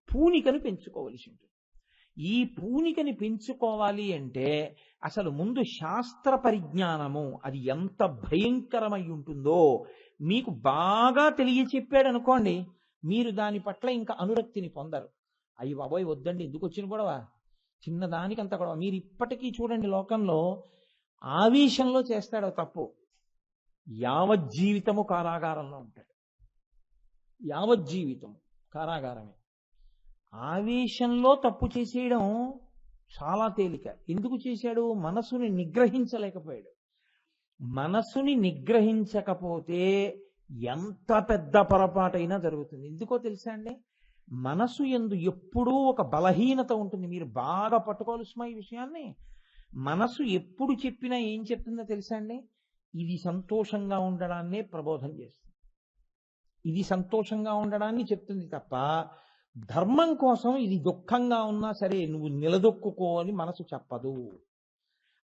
పూనికను పెంచుకోవలసి ఉంటుంది. ఈ పూనికని పెంచుకోవాలి అంటే అసలు ముందు శాస్త్ర పరిజ్ఞానము అది ఎంత భయంకరమై ఉంటుందో మీకు బాగా తెలియచెప్పాడు అనుకోండి, మీరు దాని పట్ల ఇంకా అనురక్తిని పొందరు. అయ్యి బాబోయ్ వద్దండి, ఎందుకు వచ్చిన గొడవ, చిన్నదానికి అంత గొడవ. మీరు ఇప్పటికీ చూడండి, లోకంలో ఆవేశంలో చేస్తాడో తప్పు, యావజ్జీవితము కారాగారంలో ఉంటాడు. యావజ్జీవితము కారాగారమే. ఆవేశంలో తప్పు చేసేయడం చాలా తేలిక. ఎందుకు చేశాడు? మనసుని నిగ్రహించలేకపోయాడు. మనసుని నిగ్రహించకపోతే ఎంత పెద్ద పొరపాటైనా జరుగుతుంది. ఎందుకో తెలుసా అండి? మనసు యందు ఎప్పుడూ ఒక బలహీనత ఉంటుంది. మీరు బాగా పట్టుకోవాల్సిన ఈ విషయాన్ని. మనసు ఎప్పుడు చెప్పినా ఏం చెప్తుందో తెలుసా అండి? ఇది సంతోషంగా ఉండడాన్నే ప్రబోధం చేస్తుంది. ఇది సంతోషంగా ఉండడాన్ని చెప్తుంది తప్ప ధర్మం కోసం ఇది దుఃఖంగా ఉన్నా సరే నువ్వు నిలదొక్కుకో అని మనసు చెప్పదు.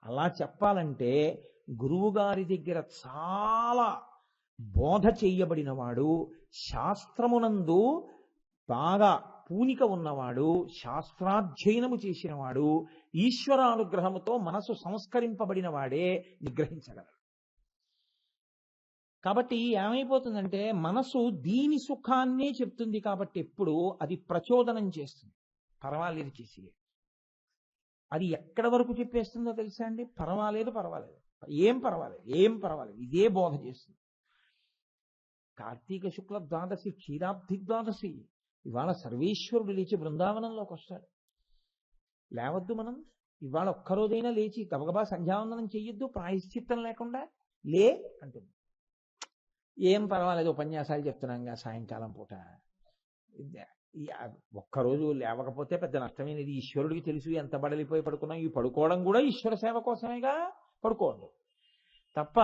అలా చెప్పాలంటే గురువుగారి దగ్గర చాలా బోధ చేయబడిన వాడు, శాస్త్రమునందు బాగా పూనిక ఉన్నవాడు, శాస్త్రాధ్యయనము చేసినవాడు, ఈశ్వరానుగ్రహముతో మనసు సంస్కరింపబడిన వాడే నిగ్రహించగలడు. కాబట్టి ఏమైపోతుందంటే మనసు దీని సుఖాన్నే చెప్తుంది కాబట్టి ఎప్పుడు అది ప్రచోదనం చేస్తుంది. పర్వాలేదు చేసి అది ఎక్కడ వరకు చెప్పేస్తుందో తెలుసా అండి? పర్వాలేదు ఏం పర్వాలేదు ఇదే బోధ చేస్తుంది. కార్తీక శుక్ల ద్వాదశి, క్షీరాబ్ధి ద్వాదశి, ఇవాళ సర్వేశ్వరుడు లేచి బృందావనంలోకి వస్తాడు. లేవద్దు మనం? ఇవాళ ఒక్కరోజైనా లేచి గబగబా సంధ్యావందనం చెయ్యొద్దు ప్రాయశ్చిత్తం లేకుండా? లే అంటుంది. ఏం పర్వాలేదు, ఉపన్యాసాలు చెప్తున్నాగా సాయంకాలం పూట. ఒక్కరోజు లేవకపోతే పెద్ద నష్టమైనది. ఈశ్వరుడికి తెలుసు ఎంత బడలిపోయి పడుకున్నాం. ఈ పడుకోవడం కూడా ఈశ్వర సేవ కోసమేగా. పడుకోవద్దు తప్ప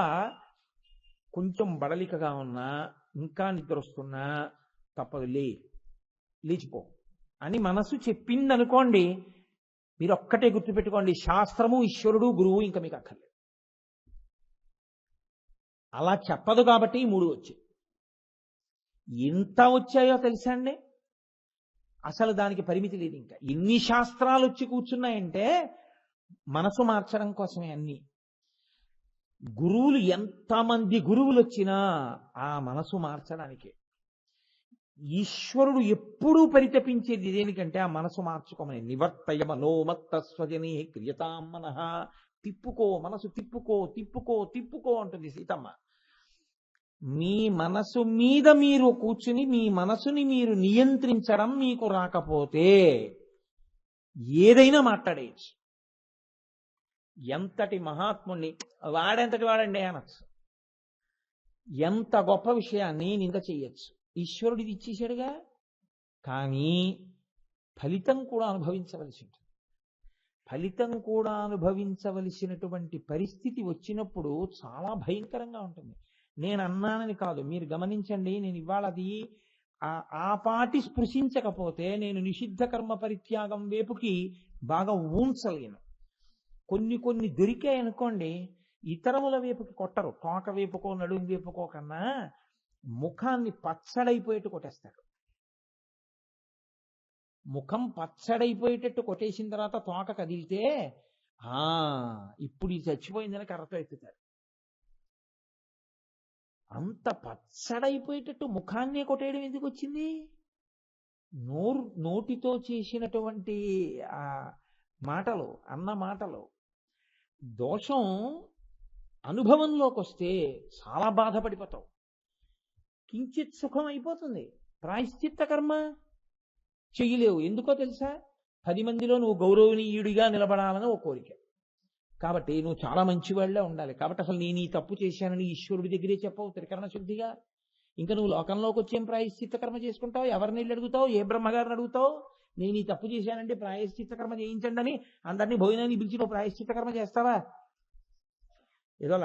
కొంచెం బడలికగా ఉన్నా, ఇంకా నిద్ర వస్తున్నా తప్పదు, లేచిపో అని మనసు చెప్పిందనుకోండి. మీరు ఒక్కటే గుర్తుపెట్టుకోండి, శాస్త్రము, ఈశ్వరుడు, గురువు ఇంకా మీకు అక్కర్లేదు. అలా చెప్పదు కాబట్టి ఈ 3 వచ్చాయి. ఎంత వచ్చాయో తెలుసా అండి? అసలు దానికి పరిమితి లేదు. ఇంకా ఎన్ని శాస్త్రాలు వచ్చి కూర్చున్నాయంటే మనసు మార్చడం కోసమే అన్ని. గురువులు ఎంతమంది గురువులు వచ్చినా ఆ మనసు మార్చడానికే. ఈశ్వరుడు ఎప్పుడూ పరితపించేది దేనికంటే ఆ మనసు మార్చుకోమని. నివర్తయ మనోమత్త స్వజనే క్రియతాం మనః. తిప్పుకో మనసు, తిప్పుకో అంటుంది సీతమ్మ. మీ మనసు మీద మీరు కూర్చుని మీ మనసుని మీరు నియంత్రించడం మీకు రాకపోతే ఏదైనా మాట్లాడేయచ్చు. ఎంతటి మహాత్ముణ్ణి వాడెంతటి వాడండి అనొచ్చు. ఎంత గొప్ప విషయాన్ని నింద చెయ్యొచ్చు. ఈశ్వరుడిది ఇచ్చేశాడుగా. కానీ ఫలితం కూడా అనుభవించవలసి ఉంటుంది. ఫలితం కూడా అనుభవించవలసినటువంటి పరిస్థితి వచ్చినప్పుడు చాలా భయంకరంగా ఉంటుంది. నేను అన్నానని కాదు, మీరు గమనించండి. నేను ఇవాళ అది ఆ పాటి స్పృశించకపోతే నేను నిషిద్ధ కర్మ పరిత్యాగం వైపుకి బాగా ఊంచలేను. కొన్ని దొరికాయనుకోండి, ఇతరముల వైపుకి కొట్టరు. తోక వైపుకో నడుం వైపుకో కన్నా ముఖాన్ని పచ్చడైపోయేట్టు కొట్టేస్తాడు. ముఖం పచ్చడైపోయేటట్టు కొట్టేసిన తర్వాత తోక కదిలితే ఇప్పుడు ఇది చచ్చిపోయిందని కర్రతో ఎత్తుతారు. అంత పచ్చడైపోయేటట్టు ముఖాన్నే కొట్టేయడం ఎందుకు వచ్చింది? నోటితో చేసినటువంటి ఆ మాటలు, అన్న మాటలు. దోషం అనుభవంలోకి వస్తే చాలా బాధపడిపోతావు. కించిత్ సుఖం అయిపోతుంది. ప్రాయశ్చిత్త కర్మ చెయ్యలేవు. ఎందుకో తెలుసా? 10 మందిలో నువ్వు గౌరవనీయుడిగా నిలబడాలని ఒక కోరిక. కాబట్టి నువ్వు చాలా మంచివాళ్లే ఉండాలి. కాబట్టి అసలు నేను ఈ తప్పు చేశానని ఈశ్వరుడి దగ్గరే చెప్పవు త్రికరణ శుద్ధిగా. ఇంకా నువ్వు లోకంలోకి వచ్చేం ప్రాయశ్చిత్త కర్మ చేసుకుంటావు? ఎవరిని వెళ్ళి అడుగుతావు? ఏ బ్రహ్మగారిని అడుగుతావు? నేను ఈ తప్పు చేశానంటే ప్రాయశ్చిత్త కర్మ చేయించండి అని అందరినీ భోజనాన్ని పిలిచి నువ్వు ప్రాయశ్చిత్త కర్మ చేస్తావా? ఏదో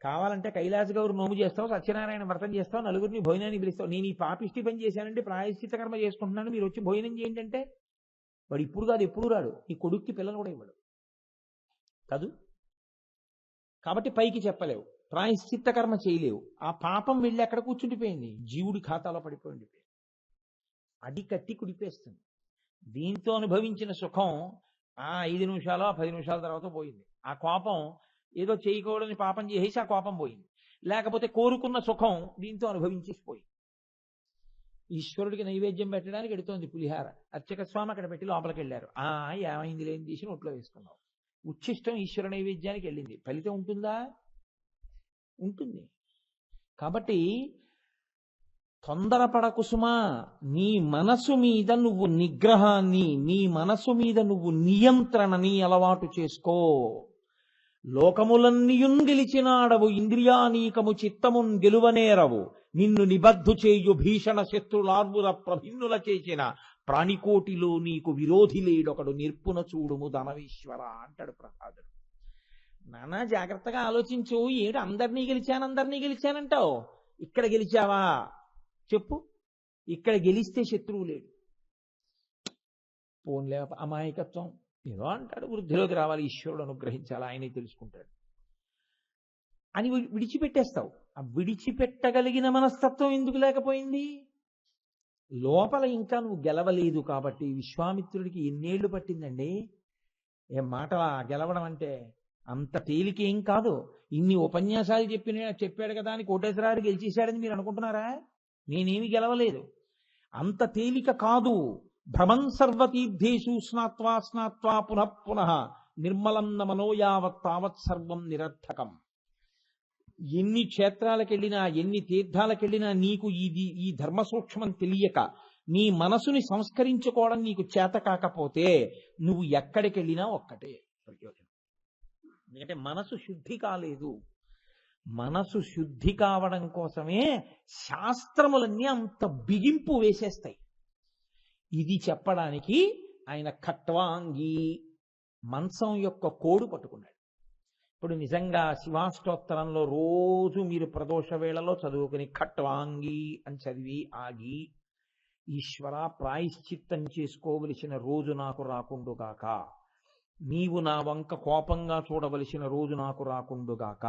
కావాలంటే కైలాస గౌరు నోము చేస్తావు, సత్యనారాయణ వ్రతం చేస్తావు, నలుగురిని భోజనాన్ని పిలుస్తావు. నేను ఈ పాపిష్టి పని చేశానంటే ప్రాయశ్చిత్త కర్మ చేసుకుంటున్నాను, మీరు వచ్చి భోజనం చేయండి అంటే వాడు ఇప్పుడు కాదు ఎప్పుడు రాడు. ఈ కొడుక్కి పిల్లలు కూడా ఇవ్వడు కాదు. కాబట్టి పైకి చెప్పలేవు, ప్రాయశ్చిత్త కర్మ చేయలేవు. ఆ పాపం వెళ్ళి ఎక్కడ కూర్చుండిపోయింది? జీవుడి ఖాతాలో పడిపోయింది. అడి కట్టి కుడిపేస్తుంది. దీంతో అనుభవించిన సుఖం 5 నిమిషాలు 10 నిమిషాల తర్వాత పోయింది. ఆ కోపం ఏదో చేయకూడని పాపం చేసేసి ఆ కోపం పోయింది. లేకపోతే కోరుకున్న సుఖం దీంతో అనుభవించేసిపోయింది. ఈశ్వరుడికి నైవేద్యం పెట్టడానికి ఎడుతోంది పులిహార. అర్చక స్వామి అక్కడ పెట్టి లోపలికి వెళ్ళారు. ఏమైంది లేని తీసి నోట్లో వేసుకున్నావు. ఉచ్ఛిష్టం ఈశ్వర నైవేద్యానికి వెళ్ళింది. ఫలితం ఉంటుందా? ఉంటుంది. కాబట్టి తొందరపడకు సుమా. నీ మనసు మీద నువ్వు నిగ్రహాన్ని, నీ మనసు మీద నువ్వు నియంత్రణని అలవాటు చేసుకో. లోకములన్నీయున్ గెలిచినాడవు, ఇంద్రియానీకము చిత్తమున్ గెలువనేరవు. నిన్ను నిబద్ధు చేయు భీషణ శత్రులార్వుల ప్రభిన్నుల చేసిన ప్రాణికోటిలో నీకు విరోధి లేడొకడు, నిర్పున చూడుము ధనవీశ్వర అంటాడు ప్రహ్లాదుడు. నానా జాగ్రత్తగా ఆలోచించు. ఏడు అందరినీ గెలిచానంటావు. ఇక్కడ గెలిచావా చెప్పు. ఇక్కడ గెలిస్తే శత్రువు లేడు. పోన్లే అమాయకత్వం ఏదో అంటాడు. వృద్ధిలోకి రావాలి, ఈశ్వరుడు అనుగ్రహించాలి, ఆయనే తెలుసుకుంటాడు అని విడిచిపెట్టేస్తావు. ఆ విడిచిపెట్టగలిగిన మనస్తత్వం ఎందుకు లేకపోయింది? లోపల ఇంకా నువ్వు గెలవలేదు కాబట్టి. విశ్వామిత్రుడికి ఎన్నేళ్లు పట్టిందండి? ఏం మాటలా గెలవడం అంటే? అంత తేలికేం కాదు. ఇన్ని ఉపన్యాసాలు చెప్పాడు కదా అని కోటేశ్వరరావు గెలిచేశాడని మీరు అనుకుంటున్నారా? నేనేమి గెలవలేదు. అంత తేలిక కాదు. భ్రమన్ సర్వతీర్థేషు స్నాత్వా పునః నిర్మలం న మనోయావత్ తావత్ సర్వం నిరర్థకం. ఎన్ని క్షేత్రాలకెళ్ళినా, ఎన్ని తీర్థాలకెళ్ళినా నీకు ఈ ధర్మ సూక్ష్మం తెలియక, నీ మనసుని సంస్కరించుకోవడం నీకు చేత కాకపోతే నువ్వు ఎక్కడికెళ్ళినా ఒక్కటే ప్రయోజనం. ఎందుకంటే మనసు శుద్ధి కాలేదు. మనసు శుద్ధి కావడం కోసమే శాస్త్రములన్నీ అంత బిగింపు వేసేస్తాయి. ఇది చెప్పడానికి ఆయన ఖట్వాంగి మంచం యొక్క కోడు పట్టుకున్నాడు. ఇప్పుడు నిజంగా శివాష్టోత్తరంలో రోజు మీరు ప్రదోష వేళలో చదువుకుని ఖట్వాంగి అని చదివి ఆగి, ఈశ్వర ప్రాయశ్చిత్తం చేసుకోవలసిన రోజు నాకు రాకుండుగాక, నీవు నా వంక కోపంగా చూడవలసిన రోజు నాకు రాకుండుగాక,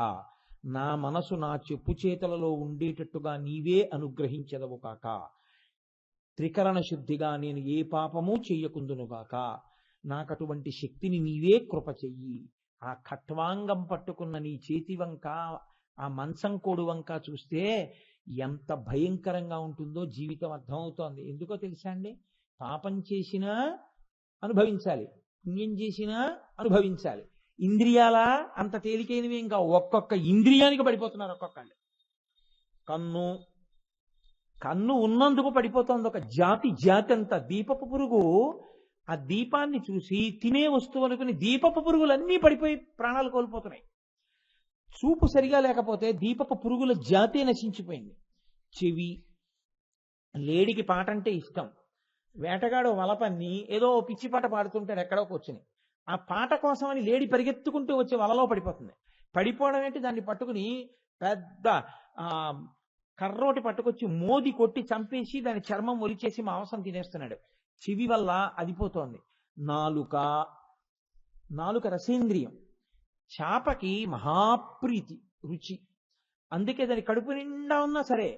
నా మనసు నా చెప్పు చేతలలో ఉండేటట్టుగా నీవే అనుగ్రహించదవు కాక, త్రికరణ శుద్ధిగా నేను ఏ పాపము చెయ్యకుందునుగాక, నాకటువంటి శక్తిని నీవే కృప చెయ్యి. ఆ ఖట్వాంగం పట్టుకున్న నీ చేతి వంక, ఆ మంచం కోడు వంక చూస్తే ఎంత భయంకరంగా ఉంటుందో జీవితం అర్థమవుతోంది. ఎందుకో తెలుసా అండి? పాపం చేసినా అనుభవించాలి, పుణ్యం చేసినా అనుభవించాలి. ఇంద్రియాల అంత తేలికైనవి ఇంకా ఒక్కొక్క ఇంద్రియానికి పడిపోతున్నారు ఒక్కొక్కళ్ళు. కన్ను కన్ను ఉన్నందుకు పడిపోతుంది ఒక జాతి జాతి అంతా. దీపపు పురుగు ఆ దీపాన్ని చూసి తినే వస్తువు అనుకుని దీపపు పురుగులన్నీ పడిపోయి ప్రాణాలు కోల్పోతున్నాయి. చూపు సరిగా లేకపోతే దీపపు పురుగుల జాతే నశించిపోయింది. చెవి, లేడికి పాట అంటే ఇష్టం. వేటగాడు వలపన్ని ఏదో పిచ్చి పాట పాడుతుంటాడు ఎక్కడో కూర్చుని. ఆ పాట కోసమని లేడి పరిగెత్తుకుంటూ వచ్చి వలలో పడిపోతుంది. పడిపోవడం ఏంటి, దాన్ని పట్టుకుని పెద్ద ఆ కర్రోటి పట్టుకొచ్చి మోది కొట్టి చంపేసి దాని చర్మం ఒలిచేసి మాంసం తినేస్తున్నాడు. చెవి వల్ల అదిపోతోంది. నాలుక, నాలుక రసేంద్రియం. చేపకి మహాప్రీతి రుచి, అందుకే దాని కడుపు నిండా ఉన్నా సరే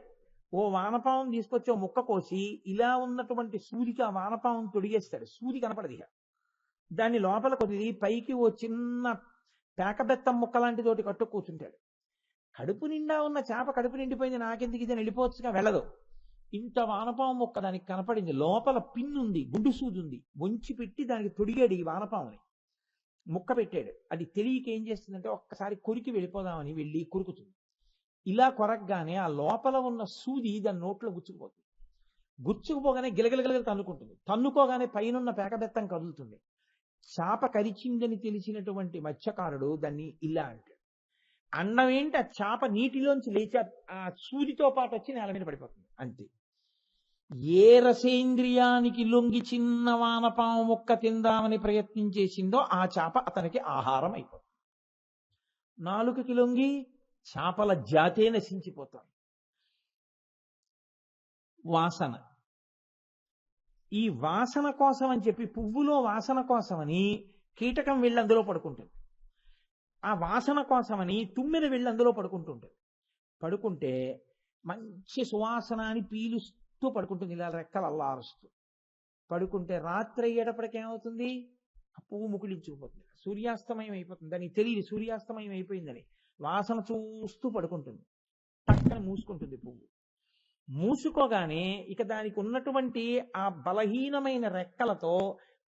ఓ వానపావం తీసుకొచ్చి ఓ ముక్క కోసి ఇలా ఉన్నటువంటి సూదికి ఆ వానపావం తొడిగేస్తాడు. సూది కనపడదు ఇక. దాన్ని లోపల కొద్ది పైకి ఓ చిన్న పేకబెత్తం ముక్క లాంటితోటి కట్టు కూర్చుంటాడు. కడుపు నిండా ఉన్న చేప కడుపు నిండిపోయింది, నాకెందుకు ఇదని వెళ్ళిపోవచ్చుగా, వెళ్ళదు. ఇంత వానపావం ముక్క దానికి కనపడింది. లోపల పిన్నుంది, గుండు సూది ఉంది. వంచి పెట్టి దానికి తొడిగాడు ఈ వానపావుని, ముక్క పెట్టాడు. అది తెలియక ఏం చేస్తుందంటే ఒక్కసారి కొరికి వెళ్ళిపోదామని వెళ్ళి కొరుకుతుంది. ఇలా కొరకగానే ఆ లోపల ఉన్న సూది దాని నోట్లో గుచ్చుకుపోతుంది. గుచ్చుకుపోగానే గిలగిలగిలగలు తన్నుకుంటుంది. తన్నుకోగానే పైనున్న పేకబెత్తం కదులుతుంది. చేప కరిచిందని తెలిసినటువంటి మత్స్యకారుడు దాన్ని ఇలా అంటాడు. అన్నం ఏంటి, ఆ చేప నీటిలోంచి లేచి ఆ సూదితో పాటు వచ్చి నేల మీద పడిపోతుంది అంతే. ఏ రసేంద్రియానికి లొంగి చిన్న వానపాము ముక్క తిందామని ప్రయత్నం చేసిందో ఆ చేప అతనికి ఆహారం అయిపోతుంది. నాలుకకి లొంగి చేపల జాతే నశించిపోతుంది. వాసన, ఈ వాసన కోసం అని చెప్పి పువ్వులో వాసన కోసమని కీటకం వెళ్ళి అందులో పడుకుంటుంది. ఆ వాసన కోసమని తుమ్మెద వెళ్ళి అందులో పడుకుంటుంటుంది. పడుకుంటే మంచి సువాసన అని పీలుస్తూ పడుకుంటుంది, ఇలా రెక్కలు అల్లారుస్తూ పడుకుంటే రాత్రి అయ్యేటప్పటికేమవుతుంది, ఆ పువ్వు ముకుళించుకుపోతుంది, సూర్యాస్తమయం అయిపోతుంది. దానికి తెలియదు సూర్యాస్తమయం అయిపోయిందని. వాసన చూస్తూ పడుకుంటుంది. పక్కన మూసుకుంటుంది పువ్వు. మూసుకోగానే ఇక దానికి ఉన్నటువంటి ఆ బలహీనమైన రెక్కలతో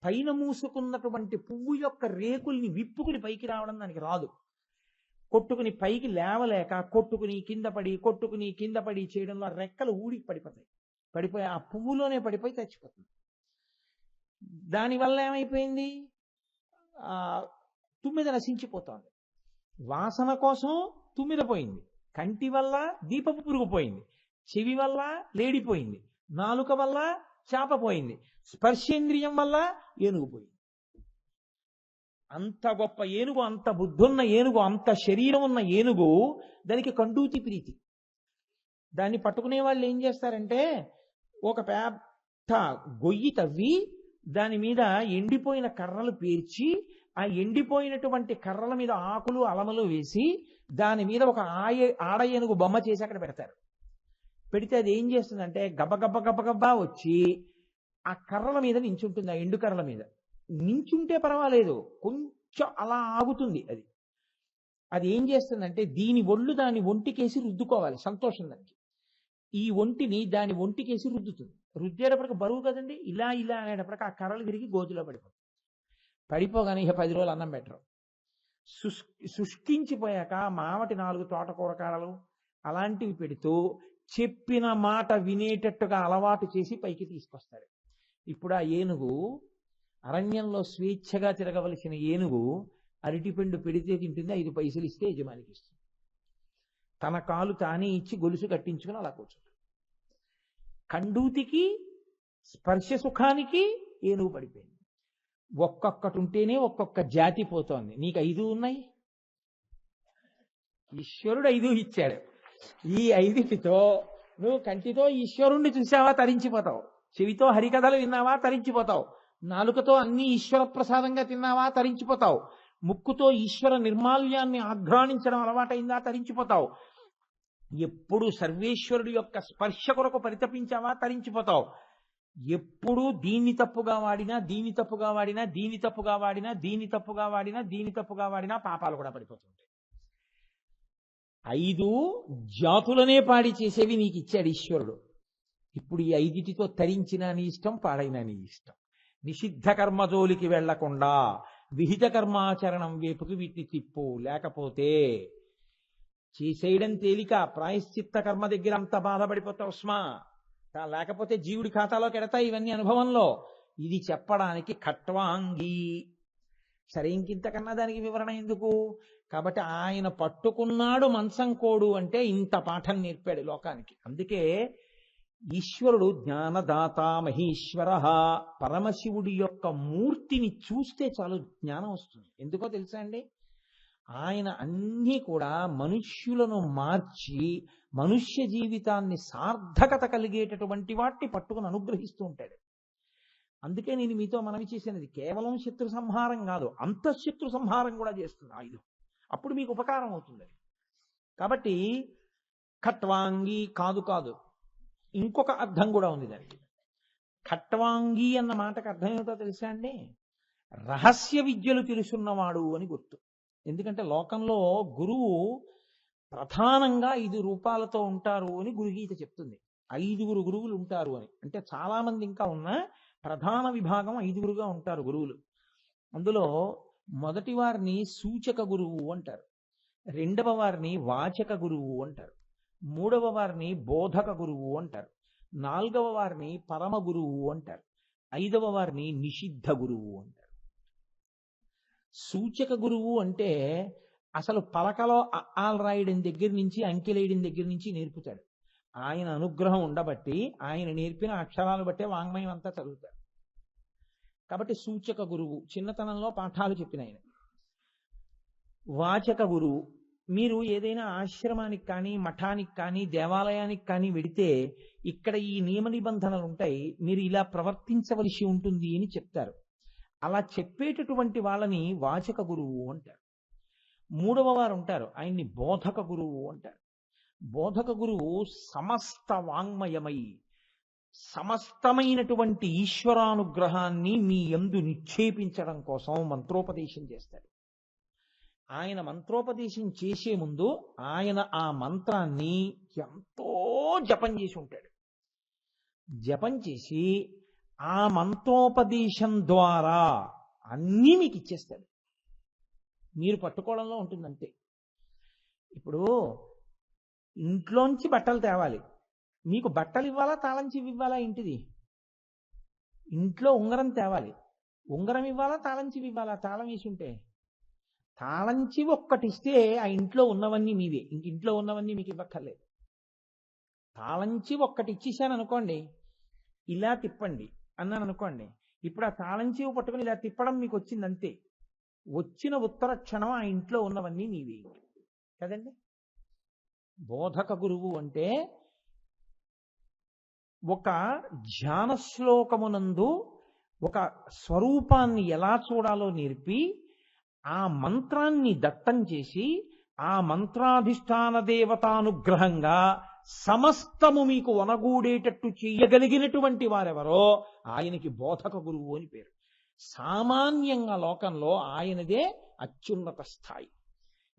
పైన మూసుకున్నటువంటి పువ్వు యొక్క రేకుల్ని విప్పుకుని పైకి రావడం దానికి రాదు. కొట్టుకుని పైకి లేవలేక కొట్టుకుని కింద పడి చేయడంలో రెక్కలు ఊడికి పడిపోతాయి. పడిపోయి ఆ పువ్వులోనే పడిపోయి చచ్చిపోతుంది. దానివల్ల ఏమైపోయింది, ఆ తుమ్మిద నశించిపోతోంది. వాసన కోసం తుమ్మిద పోయింది, కంటి వల్ల దీపపు పురుగు పోయింది, చెవి వల్ల లేడిపోయింది, నాలుక వల్ల చేప పోయింది, స్పర్శేంద్రియం వల్ల ఏనుగు పోయింది. అంత గొప్ప ఏనుగు, అంత బుద్ధున్న ఏనుగు, అంత శరీరం ఉన్న ఏనుగు, దానికి కండూతి ప్రీతి. దాన్ని పట్టుకునే వాళ్ళు ఏం చేస్తారంటే ఒక పెద్ద గొయ్యి తవ్వి దాని మీద ఎండిపోయిన కర్రలు పేర్చి ఆ ఎండిపోయినటువంటి కర్రల మీద ఆకులు అలమలు వేసి దాని మీద ఒక ఆడ ఏనుగు బొమ్మ చేసి అక్కడ పెడతారు. పెడితే అది ఏం చేస్తుందంటే గబగబ్బా వచ్చి ఆ కర్రల మీద నించుంటుంది. ఆ ఎండు కర్రల మీద నించుంటే పర్వాలేదు, కొంచెం అలా ఆగుతుంది. అది ఏం చేస్తుందంటే దీని ఒళ్ళు దాని ఒంటికేసి రుద్దుకోవాలి, సంతోషం దానికి. ఈ ఒంటిని దాని ఒంటికేసి రుద్దుతుంది. రుద్దేటప్పటికి బరువు కదండి, ఇలా అనేటప్పటికి ఆ కర్రలు తిరిగి గోతులో పడిపోగానే ఇక 10 రోజులు అన్నం పెట్టరు. శుష్కించిపోయాక మావటి 4 తోటకూర కాడలు అలాంటివి పెడుతూ చెప్పిన మాట వినేటట్టుగా అలవాటు చేసి పైకి తీసుకొస్తాడు. ఇప్పుడు ఆ ఏనుగు, అరణ్యంలో స్వేచ్ఛగా తిరగవలసిన ఏనుగు, అరటిపండు పెడితే తింటుంది, 5 పైసలు ఇస్తే యజమానికి ఇస్తుంది. తన కాలు తానే ఇచ్చి గొలుసు కట్టించుకుని అలా కూర్చుంటుంది. కండూతికి స్పర్శ సుఖానికి ఏనుగు పడిపోయింది. ఒక్కొక్కటి ఉంటేనే ఒక్కొక్క జాతి పోతోంది. నీకు 5 ఉన్నాయి, ఈశ్వరుడు 5 ఇచ్చాడు. ఈ 5టితో నువ్వు కంటితో ఈశ్వరుణ్ణి చూసావా తరించిపోతావు, చెవితో హరికథలు విన్నావా తరించిపోతావు, నాలుకతో అన్ని ఈశ్వర ప్రసాదంగా తిన్నావా తరించిపోతావు, ముక్కుతో ఈశ్వర నిర్మాల్యాన్ని ఆఘ్రాణించడం అలవాటైందా తరించిపోతావు, ఎప్పుడు సర్వేశ్వరుడు యొక్క స్పర్శ కొరకు పరితపించావా తరించిపోతావు. ఎప్పుడు దీన్ని తప్పుగా వాడినా పాపాలు కూడా పడిపోతుంటాయి. 5 జాతులనే పాడి చేసేవి నీకు ఇచ్చాడు ఈశ్వరుడు. ఇప్పుడు ఈ 5టితో తరించినా నీ ఇష్టం, పాడైనా నీ ఇష్టం. నిషిద్ధ కర్మజోలికి వెళ్లకుండా విహిత కర్మాచరణం వైపుకి వీటిని తిప్పు, లేకపోతే చేసేయడం తేలిక, ప్రాయశ్చిత్త కర్మ దగ్గర అంత బాధపడిపోతావు స్మా. లేకపోతే జీవుడి ఖాతాలోకి ఎడతాయి ఇవన్నీ అనుభవంలో. ఇది చెప్పడానికి ఖట్వాంగి. సరే, ఇంకింతకన్నా దానికి వివరణ ఎందుకు? కాబట్టి ఆయన పట్టుకున్నాడు మంచం కోడు అంటే ఇంత పాఠం నేర్పాడు లోకానికి. అందుకే ఈశ్వరుడు జ్ఞానదాత మహేశ్వర. పరమశివుడి యొక్క మూర్తిని చూస్తే చాలు జ్ఞానం వస్తుంది. ఎందుకో తెలుసా అండి? ఆయన అన్నీ కూడా మనుష్యులను మార్చి మనుష్య జీవితాన్ని సార్థకత కలిగేటటువంటి వాటిని పట్టుకుని అనుగ్రహిస్తూ ఉంటాడు. అందుకే నేను మీతో మనవి చేసినది కేవలం శత్రు సంహారం కాదు, అంతఃశత్రు సంహారం కూడా చేస్తుంది ఆయుధం. అప్పుడు మీకు ఉపకారం అవుతుంది. కాబట్టి ఖట్వాంగి కాదు కాదు, ఇంకొక అర్థం కూడా ఉంది దానికి. ఖట్వాంగి అన్న మాటకు అర్థం ఏమిటో తెలుసా అండి? రహస్య విద్యలు తెలుసున్నవాడు అని గుర్తు. ఎందుకంటే లోకంలో గురువు ప్రధానంగా 5 రూపాలతో ఉంటారు అని గురుగీత చెప్తుంది. 5 గురువులు ఉంటారు అని. అంటే చాలా మంది ఇంకా ఉన్న ప్రధాన విభాగం 5గా ఉంటారు గురువులు. అందులో మొదటి వారిని సూచక గురువు అంటారు, రెండవ వారిని వాచక గురువు అంటారు, మూడవ వారిని బోధక గురువు అంటారు, నాలుగవ వారిని పరమ గురువు అంటారు, 5వ వారిని నిషిద్ధ గురువు అంటారు. సూచక గురువు అంటే అసలు పలకలో ఆల్ రాయడం దగ్గర నుంచి అంకెలేయడం దగ్గర నుంచి నేర్పుతాడు. ఆయన అనుగ్రహం ఉండబట్టి ఆయన నేర్పిన అక్షరాలు బట్టే వాంగ్మయం అంతా చదువుతాడు. కాబట్టి సూచక గురువు చిన్నతనంలో పాఠాలు చెప్పిన ఆయన. వాచక గురువు, మీరు ఏదైనా ఆశ్రమానికి కానీ మఠానికి కానీ దేవాలయానికి కానీ వెడితే ఇక్కడ ఈ నియమ నిబంధనలు ఉంటాయి, మీరు ఇలా ప్రవర్తించవలసి ఉంటుంది అని చెప్తారు. అలా చెప్పేటటువంటి వాళ్ళని వాచక గురువు అంటారు. మూడవ వారు ఉంటారు, ఆయన్ని బోధక గురువు అంటారు. బోధక గురువు సమస్త వాంగ్మయమై సమస్తమైనటువంటి ఈశ్వరానుగ్రహాన్ని మీ యందు నిక్షేపించడం కోసం మంత్రోపదేశం చేస్తాడు. ఆయన మంత్రోపదేశం చేసే ముందు ఆయన ఆ మంత్రాన్ని ఎంతో జపం చేసి ఉంటాడు. జపం చేసి ఆ మంత్రోపదేశం ద్వారా అన్నీ మీకు ఇచ్చేస్తాడు. మీరు పట్టుకోవడంలో ఉంటుందంతే. ఇప్పుడు ఇంట్లోంచి బట్టలు తేవాలి, మీకు బట్టలు ఇవ్వాలా తాళం చెవి ఇవ్వాలా? ఇంటిది. ఇంట్లో ఉంగరం తేవాలి, ఉంగరం ఇవ్వాలా తాళం చెవి ఇవ్వాలా? తాళం వేసి ఉంటే తాళం చెవి ఒక్కటి ఇస్తే ఆ ఇంట్లో ఉన్నవన్నీ మీవే, ఇంక ఇంట్లో ఉన్నవన్నీ మీకు ఇవ్వక్కర్లేదు. తాళం చెవి ఒక్కటి ఇచ్చేసాను అనుకోండి, ఇలా తిప్పండి అన్నాను అనుకోండి, ఇప్పుడు ఆ తాళం చెవి పట్టుకుని ఇలా తిప్పడం మీకు వచ్చింది అంతే. వచ్చిన ఉత్తర క్షణం ఆ ఇంట్లో ఉన్నవన్నీ మీవే కదండి. బోధక గురువు అంటే ఒక ధ్యాన శ్లోకమునందు ఒక స్వరూపాన్ని ఎలా చూడాలో నేర్పి ఆ మంత్రాన్ని దత్తం చేసి ఆ మంత్రాధిష్టాన దేవతానుగ్రహంగా సమస్తము మీకు వనగూడేటట్టు చెయ్యగలిగినటువంటి వారెవరో ఆయనకి బోధక గురువు అని పేరు. సామాన్యంగా లోకంలో ఆయనదే అత్యున్నత స్థాయి.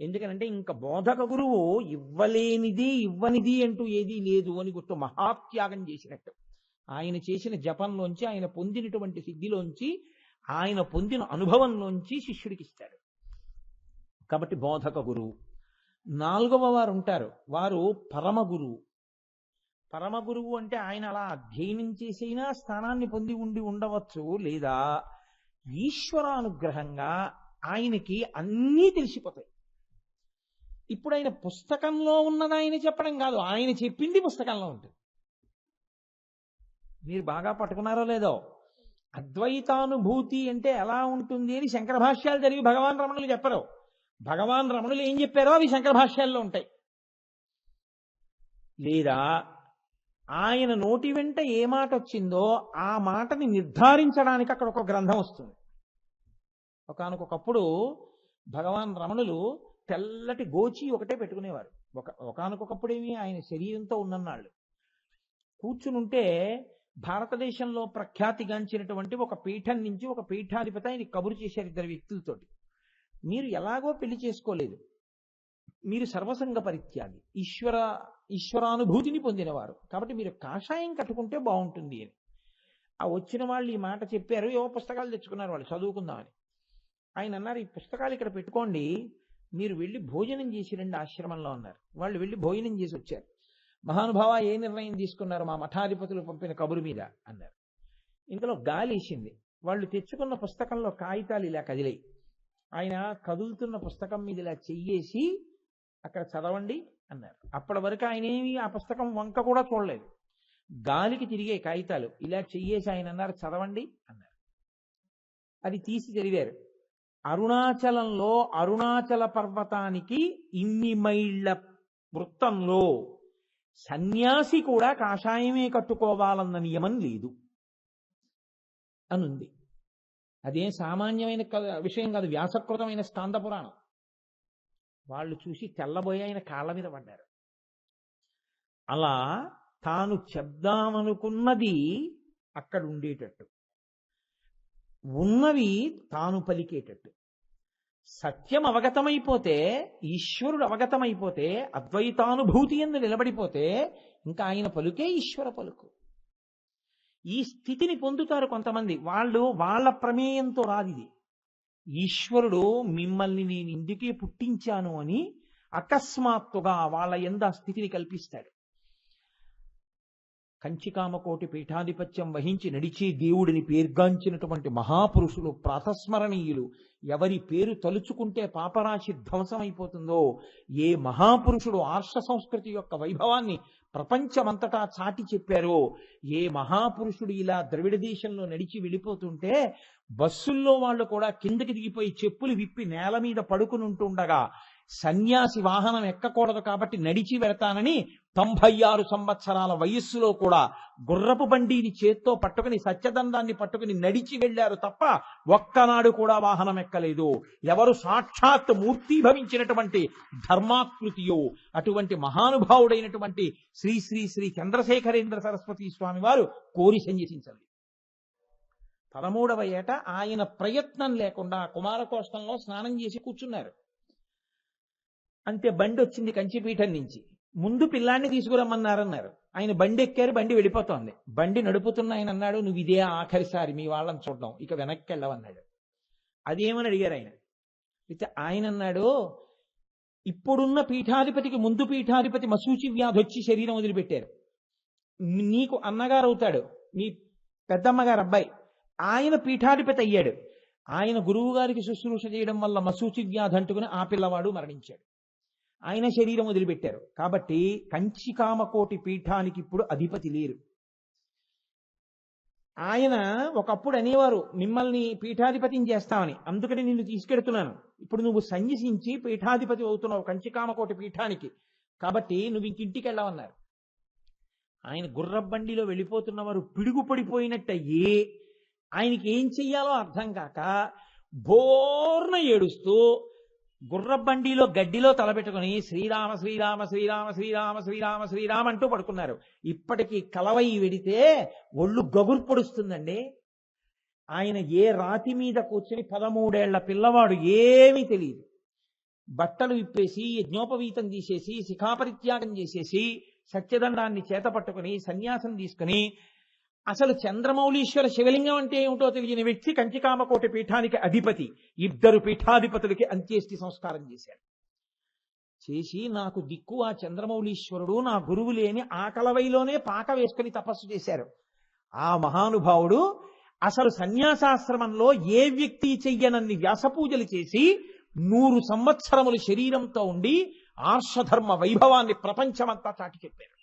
ఎందుకనంటే ఇంకా బోధక గురువు ఇవ్వనిది అంటూ ఏదీ లేదు అని గుర్తు. మహాత్యాగం చేసినట్టు ఆయన చేసిన జపంలోంచి, ఆయన పొందినటువంటి సిద్ధిలోంచి, ఆయన పొందిన అనుభవంలోంచి శిష్యుడికి ఇస్తాడు. కాబట్టి బోధక గురువు. 4వ వారు ఉంటారు, వారు పరమ గురువు. పరమ గురువు అంటే ఆయన అలా అధ్యయనం చేసైనా స్థానాన్ని పొంది ఉండవచ్చు, లేదా ఈశ్వరానుగ్రహంగా ఆయనకి అన్నీ తెలిసిపోతాయి. ఇప్పుడు ఆయన పుస్తకంలో ఉన్నది ఆయన చెప్పడం కాదు, ఆయన చెప్పింది పుస్తకంలో ఉంటుంది. మీరు బాగా పట్టుకున్నారో లేదో, అద్వైతానుభూతి అంటే ఎలా ఉంటుంది అని శంకర భాష్యాలు చదివి భగవాన్ రమణులు చెప్పరు. భగవాన్ రమణులు ఏం చెప్పారో అవి శంకర భాష్యాల్లో ఉంటాయి. లేదా ఆయన నోటి వెంట ఏ మాట వచ్చిందో ఆ మాటని నిర్ధారించడానికి అక్కడ ఒక గ్రంథం వస్తుంది. ఒకానొకప్పుడు భగవాన్ రమణులు తెల్లటి గోచి ఒకటే పెట్టుకునేవారు. ఒకానొకప్పుడేమి ఆయన శరీరంతో ఉన్నన్నాళ్ళు కూర్చునుంటే భారతదేశంలో ప్రఖ్యాతిగాంచినటువంటి ఒక పీఠం నుంచి ఒక పీఠాధిపతి ఆయన కబురు చేశారు 2 వ్యక్తులతోటి. మీరు ఎలాగో పెళ్లి చేసుకోలేదు, మీరు సర్వసంగ పరిత్యాగి, ఈశ్వరానుభూతిని పొందినవారు, కాబట్టి మీరు కాషాయం కట్టుకుంటే బాగుంటుంది అని. ఆ వచ్చిన వాళ్ళు ఈ మాట చెప్పారు. ఏవో పుస్తకాలు తెచ్చుకున్నారు వాళ్ళు చదువుకుందామని. ఆయన అన్నారు, ఈ పుస్తకాలు ఇక్కడ పెట్టుకోండి, మీరు వెళ్ళి భోజనం చేసి రండి ఆశ్రమంలో అన్నారు. వాళ్ళు వెళ్ళి భోజనం చేసి వచ్చారు. మహానుభావ ఏ నిర్ణయం తీసుకున్నారు మా మఠాధిపతులు పంపిన కబురు మీద అన్నారు. ఇంతలో గాలి వేసింది. వాళ్ళు తెచ్చుకున్న పుస్తకంలో కాగితాలు ఇలా కదిలాయి. ఆయన కదులుతున్న పుస్తకం మీద ఇలా చెయ్యేసి అక్కడ చదవండి అన్నారు. అప్పటి వరకు ఆయన ఏమి ఆ పుస్తకం వంక కూడా చూడలేదు. గాలికి తిరిగే కాగితాలు ఇలా చెయ్యేసి ఆయన అన్నారు చదవండి అన్నారు. అది తీసి చదివారు. అరుణాచలంలో అరుణాచల పర్వతానికి ఇన్ని మైళ్ళ వృత్తంలో సన్యాసి కూడా కాషాయమే కట్టుకోవాలన్న నియమం లేదు అనుంది. అదేం సామాన్యమైన విషయం కాదు, వ్యాసకృతమైన స్కాంద పురాణం. వాళ్ళు చూసి తెల్లబోయి ఆయన కాళ్ళ మీద పడ్డారు. అలా తాను చెప్దామనుకున్నది అక్కడ ఉండేటట్టు, ఉన్నవి తాను పలికేటట్టు. సత్యం అవగతమైపోతే, ఈశ్వరుడు అవగతమైపోతే, అద్వైతానుభూతి ఎందు నిలబడిపోతే ఇంకా ఆయన పలుకే ఈశ్వర పలుకు. ఈ స్థితిని పొందుతారు కొంతమంది. వాళ్ళు వాళ్ళ ప్రమేయంతో రాదిది. ఈశ్వరుడు మిమ్మల్ని నేను ఇందుకే పుట్టించాను అని అకస్మాత్తుగా వాళ్ళ యందు ఆ స్థితిని కల్పిస్తాడు. కంచికామకోటి పీఠాధిపత్యం వహించి నడిచే దేవుడిని పేర్గాంచినటువంటి మహాపురుషులు, ప్రాతస్మరణీయులు, ఎవరి పేరు తలుచుకుంటే పాపరాశి ధ్వంసమైపోతుందో, ఏ మహాపురుషుడు ఆర్ష సంస్కృతి యొక్క వైభవాన్ని ప్రపంచమంతటా చాటి చెప్పారో, ఏ మహాపురుషుడు ఇలా ద్రవిడ దేశంలో నడిచి వెళ్ళిపోతుంటే బస్సుల్లో వాళ్ళు కూడా కిందకి దిగిపోయి చెప్పులు విప్పి నేల మీద పడుకుని ఉంటుండగా, సన్యాసి వాహనం ఎక్కకూడదు కాబట్టి నడిచి వెళతానని 96 సంవత్సరాల వయస్సులో కూడా గుర్రపు బండిని చేత్తో పట్టుకుని సత్యదండాన్ని పట్టుకుని నడిచి వెళ్లారు తప్ప ఒక్కనాడు కూడా వాహనం ఎక్కలేదు. ఎవరు సాక్షాత్ మూర్తిభవించినటువంటి ధర్మాకృతియో అటువంటి మహానుభావుడైనటువంటి శ్రీ శ్రీ శ్రీ చంద్రశేఖరేంద్ర సరస్వతి స్వామి వారు కోరి సన్యసించాలి. 13వ ఏట ఆయన ప్రయత్నం లేకుండా కుమారకోష్టంలో స్నానం చేసి కూర్చున్నారు. అంతే, బండి వచ్చింది కంచిపీఠం నుంచి. ముందు పిల్లాన్ని తీసుకురమ్మన్నారన్నారు. ఆయన బండి ఎక్కారు, బండి వెళ్ళిపోతోంది. బండి నడుపుతున్న ఆయన అన్నాడు, నువ్వు ఇదే ఆఖరిసారి మీ వాళ్ళని చూడడం, ఇక వెనక్కి వెళ్ళవన్నాడు. అదేమని అడిగారు ఆయన. అయితే ఆయన అన్నాడు, ఇప్పుడున్న పీఠాధిపతికి ముందు పీఠాధిపతి మశూచి వ్యాధి వచ్చి శరీరం వదిలిపెట్టారు. నీకు అన్నగారు అవుతాడు, మీ పెద్దమ్మగారు అబ్బాయి, ఆయన పీఠాధిపతి అయ్యాడు. ఆయన గురువు గారికి శుశ్రూష చేయడం వల్ల మశూచి వ్యాధి అంటుకుని ఆ పిల్లవాడు మరణించాడు. ఆయన శరీరం వదిలిపెట్టారు. కాబట్టి కంచికామకోటి పీఠానికి ఇప్పుడు అధిపతి లేరు. ఆయన ఒకప్పుడు అనేవారు, మిమ్మల్ని పీఠాధిపతిని చేస్తామని, అందుకని నిన్ను తీసుకెడుతున్నాను. ఇప్పుడు నువ్వు సన్యసించి పీఠాధిపతి అవుతున్నావు కంచికామకోటి పీఠానికి, కాబట్టి నువ్వు ఇంకింటికి వెళ్ళవన్నారు. ఆయన గుర్రబండిలో వెళ్ళిపోతున్నవారు పిడుగు పడిపోయినట్టయ్యి ఆయనకి ఏం చెయ్యాలో అర్థం కాక బోర్న ఏడుస్తూ గుర్రబండిలో గడ్డిలో తలపెట్టుకుని శ్రీరామ శ్రీరామ శ్రీరామ శ్రీరామ శ్రీరామ శ్రీరామ అంటూ పడుకున్నారు. ఇప్పటికీ కలవై వెడితే ఒళ్ళు గగురు పొడుస్తుందండి. ఆయన ఏ రాతి మీద కూర్చుని 13 ఏళ్ల పిల్లవాడు, ఏమీ తెలియదు, బట్టలు విప్పేసి యజ్ఞోపవీతం తీసేసి శిఖాపరిత్యాగం చేసేసి సత్యదండాన్ని చేత పట్టుకుని సన్యాసం తీసుకుని, అసలు చంద్రమౌళీశ్వర శివలింగం అంటే ఏమిటో తెలియని వ్యక్తి కంచికామకోటి పీఠానికి అధిపతి. 2 పీఠాధిపతులకి అంత్యేష్టి సంస్కారం చేశారు. చేసి నాకు దిక్కు ఆ చంద్రమౌళీశ్వరుడు, నా గురువు లేని ఆకలవైలోనే పాక వేసుకుని తపస్సు చేశారు. ఆ మహానుభావుడు అసలు సన్యాసాశ్రమంలో ఏ వ్యక్తి చెయ్యనన్ని వ్యాసపూజలు చేసి 100 సంవత్సరములు శరీరంతో ఉండి ఆర్షధర్మ వైభవాన్ని ప్రపంచమంతా చాటి చెప్పారు.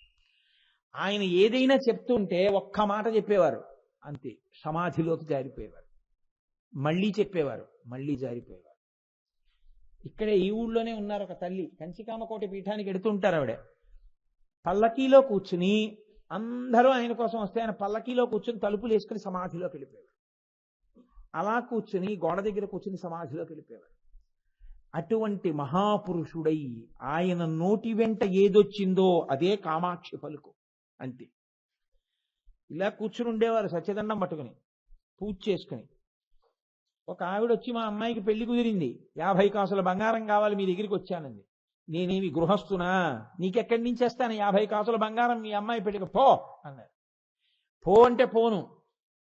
ఆయన ఏదైనా చెప్తుంటే ఒక్క మాట చెప్పేవారు, అంతే, సమాధిలోకి జారిపోయేవారు. మళ్ళీ చెప్పేవారు, మళ్ళీ జారిపోయేవారు. ఇక్కడే ఈ ఊళ్ళోనే ఉన్నారు ఒక తల్లి, కంచికామకోటి పీఠానికి ఎడుతుంటారు. ఆవిడ పల్లకీలో కూర్చుని, అందరూ ఆయన కోసం వస్తే ఆయన పల్లకీలో కూర్చుని తలుపులు వేసుకుని సమాధిలోకి వెళ్ళిపోయేవారు. అలా కూర్చుని గోడ దగ్గర కూర్చుని సమాధిలోకి వెళ్ళిపోయేవారు. అటువంటి మహాపురుషుడై ఆయన నోటి వెంట ఏదొచ్చిందో అదే కామాక్షి పలుకు, అంతే. ఇలా కూర్చుని ఉండేవారు సత్యదండం పట్టుకుని పూజ చేసుకుని. ఒక ఆవిడ వచ్చి, మా అమ్మాయికి పెళ్లి కుదిరింది, 50 కాసుల బంగారం కావాలి, మీ దగ్గరికి వచ్చానంది. నేనేమి గృహస్థునా, నీకెక్కడి నుంచి వస్తాను 50 కాసుల బంగారం మీ అమ్మాయి పెళ్లికి, పో అన్నారు. పో అంటే పోను,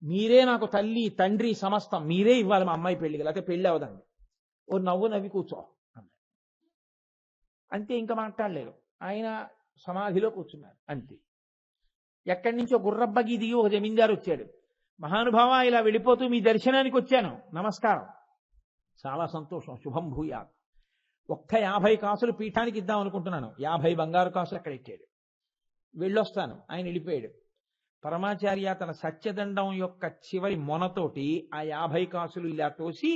మీరే నాకు తల్లి తండ్రి సమస్తం, మీరే ఇవ్వాలి మా అమ్మాయి పెళ్లికి, లేకపోతే పెళ్లి అవదండి. ఓ నవ్వు నవ్వి కూర్చో అన్నారు. అంతే, ఇంకా మాట్లాడలేరు. ఆయన సమాధిలో కూర్చున్నారు అంతే. ఎక్కడి నుంచో గుర్రబ్బకి దిగి ఒక జమీందారు వచ్చాడు. మహానుభావ, ఇలా వెళ్ళిపోతూ మీ దర్శనానికి వచ్చాను, నమస్కారం. చాలా సంతోషం, శుభం భూయాత్. ఒక్క 50 కాసులు పీఠానికి ఇద్దాం అనుకుంటున్నాను. 50 బంగారు కాసులు అక్కడ ఇచ్చాడు. వెళ్ళొస్తాను. ఆయన వెళ్ళిపోయాడు. పరమాచార్య తన సత్యదండం యొక్క చివరి మొనతోటి ఆ 50 కాసులు ఇలా తోసి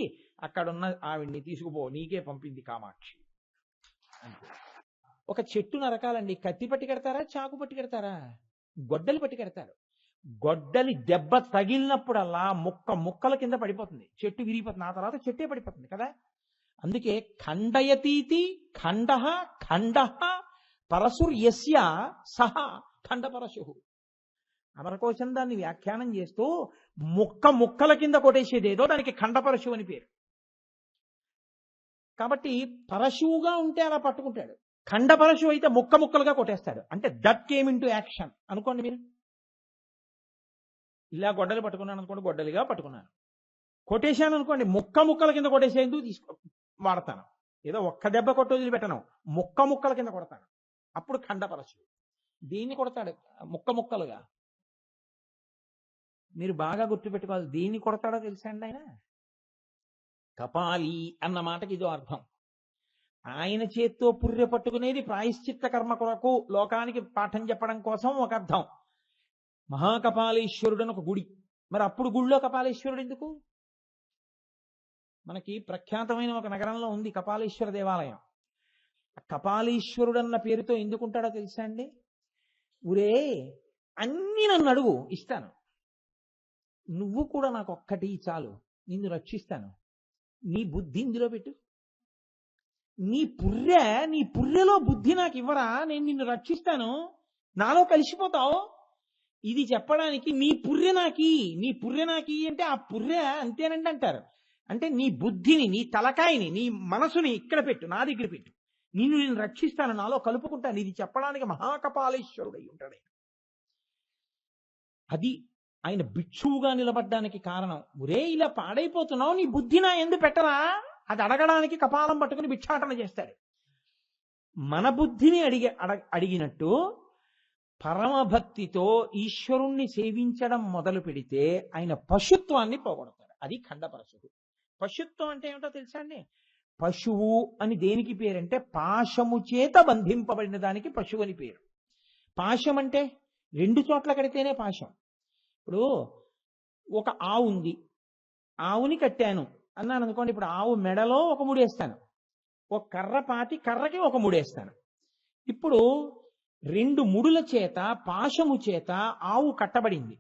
అక్కడున్న ఆవిడ్ని తీసుకుపో, నీకే పంపింది కామాక్షి. ఒక చెట్టు నరకాలండి, కత్తి పట్టి కడతారా, చాకు పట్టి కడతారా? గొడ్డలి పట్టి కడతారు. గొడ్డలి దెబ్బ తగిలినప్పుడల్లా ముక్కల కింద పడిపోతుంది, చెట్టు విరిగిపోతుంది, ఆ తర్వాత చెట్టే పడిపోతుంది కదా. అందుకే ఖండయతీతి ఖండ ఖండ పరశుర్యస్య సహ ఖండపరశు. అమరకోశం దాన్ని వ్యాఖ్యానం చేస్తూ ముక్కల కింద కొట్టేసేదేదో దానికి ఖండపరశు అని పేరు. కాబట్టి పరశువుగా ఉంటే అలా పట్టుకుంటాడు, ఖండపరశు అయితే ముక్కలుగా కొట్టేస్తాడు. అంటే that came in to action అనుకోండి. మీరు ఇలా గొడ్డలు పట్టుకున్నాను అనుకోండి, గొడ్డలిగా పట్టుకున్నాను. కొట్టేశాను అనుకోండి, ముక్కల కింద కొట్టేసేందుకు వాడతాను. ఏదో ఒక్క దెబ్బ కొట్టి వదిలిపెట్టను, ముక్కల కింద కొడతాను. అప్పుడు ఖండపరచు. దీన్ని కొడతాడు ముక్కలుగా. మీరు బాగా గుర్తుపెట్టుకోవాలి, దీన్ని కొడతాడో తెలుసా అండి ఆయన? కపాలి అన్న మాటకి ఇదో అర్థం. ఆయన చేత్తో పుర్రె పట్టుకునేది ప్రాయశ్చిత్త కర్మ కొరకు, లోకానికి పాఠం చెప్పడం కోసం ఒక అర్థం. మహాకపాలేశ్వరుడు అని ఒక గుడి. మరి అప్పుడు గుడిలో కపాలేశ్వరుడు ఎందుకు? మనకి ప్రఖ్యాతమైన ఒక నగరంలో ఉంది కపాలేశ్వర దేవాలయం. కపాలేశ్వరుడు అన్న పేరుతో ఎందుకుంటాడో తెలుసా అండి? ఊరే అన్ని నన్ను అడుగు, ఇస్తాను. నువ్వు కూడా నాకు ఒక్కటి చాలు, నిన్ను రక్షిస్తాను. నీ బుద్ధి ఇందులో పెట్టు. నీ పుర్రెలో బుద్ధి నాకు ఇవ్వరా, నేను నిన్ను రక్షిస్తాను, నాలో కలిసిపోతావు. ఇది చెప్పడానికి నీ పుర్రె నాకి అంటే ఆ పుర్రె అంతేనండి అంటారు. అంటే నీ బుద్ధిని, నీ తలకాయని, నీ మనసుని ఇక్కడ పెట్టు, నా దగ్గర పెట్టు, నేను రక్షిస్తాను, నాలో కలుపుకుంటాను. ఇది చెప్పడానికి మహాకపాలేశ్వరుడు అయి ఉంటాడు. అది ఆయన భిక్షువుగా నిలబడ్డానికి కారణం. ఒరే ఇలా పాడైపోతున్నావు, నీ బుద్ధి నా ఎందు పెట్టరా, అది అడగడానికి కపాలం పట్టుకుని భిక్షాటన చేస్తాడు. మన బుద్ధిని అడిగినట్టు పరమభక్తితో ఈశ్వరుణ్ణి సేవించడం మొదలు పెడితే ఆయన పశుత్వాన్ని పోగొడతాడు. అది ఖండపరశుడు. పశుత్వం అంటే ఏమిటో తెలుసా అండి? పశువు అని దేనికి పేరంటే పాశము చేత బంధింపబడిన దానికి పశువు అని పేరు. పాశం అంటే 2 చోట్ల కడితేనే పాశం. ఇప్పుడు ఒక ఆవు ఉంది, ఆవుని కట్టాను అన్నాను అనుకోండి. ఇప్పుడు ఆవు మెడలో ఒక ముడేస్తాను, ఒక కర్ర పాతి కర్రకి ఒక ముడేస్తాను. ఇప్పుడు 2 ముడుల చేత, పాశము చేత ఆవు కట్టబడింది.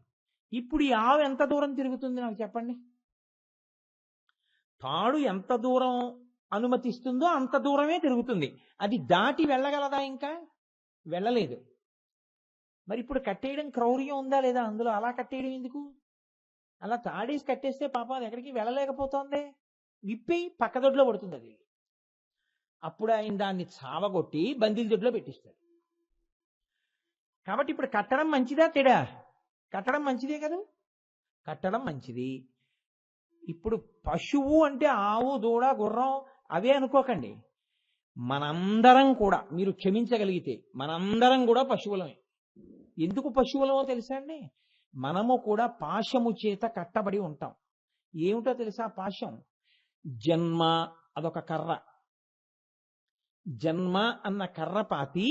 ఇప్పుడు ఈ ఆవు ఎంత దూరం తిరుగుతుంది నాకు చెప్పండి? తాడు ఎంత దూరం అనుమతిస్తుందో అంత దూరమే తిరుగుతుంది. అది దాటి వెళ్ళగలదా? ఇంకా వెళ్ళలేదు. మరి ఇప్పుడు కట్టేయడం క్రౌర్యం ఉందా లేదా అందులో? అలా కట్టేయడం ఎందుకు? అలా తాడేసి కట్టేస్తే పాపం అది ఎక్కడికి వెళ్ళలేకపోతుంది, విప్పి పక్కదొడ్లో పడుతుంది అది. అప్పుడు ఆయన దాన్ని చావగొట్టి బందీల దొడ్లో పెట్టిస్తాడు. కాబట్టి ఇప్పుడు కట్టడం మంచిదా తెడా? కట్టడం మంచిదే కదా, కట్టడం మంచిది. ఇప్పుడు పశువు అంటే ఆవు, దూడ, గుర్రం అవే అనుకోకండి. మనందరం కూడా, మీరు క్షమించగలిగితే మనందరం కూడా పశువులమే. ఎందుకు పశువులమో తెలుసా అండి? మనము కూడా పాశము చేత కట్టబడి ఉంటాం. ఏమిటో తెలుసా పాశం? జన్మ అదొక కర్ర. జన్మ అన్న కర్ర పాతి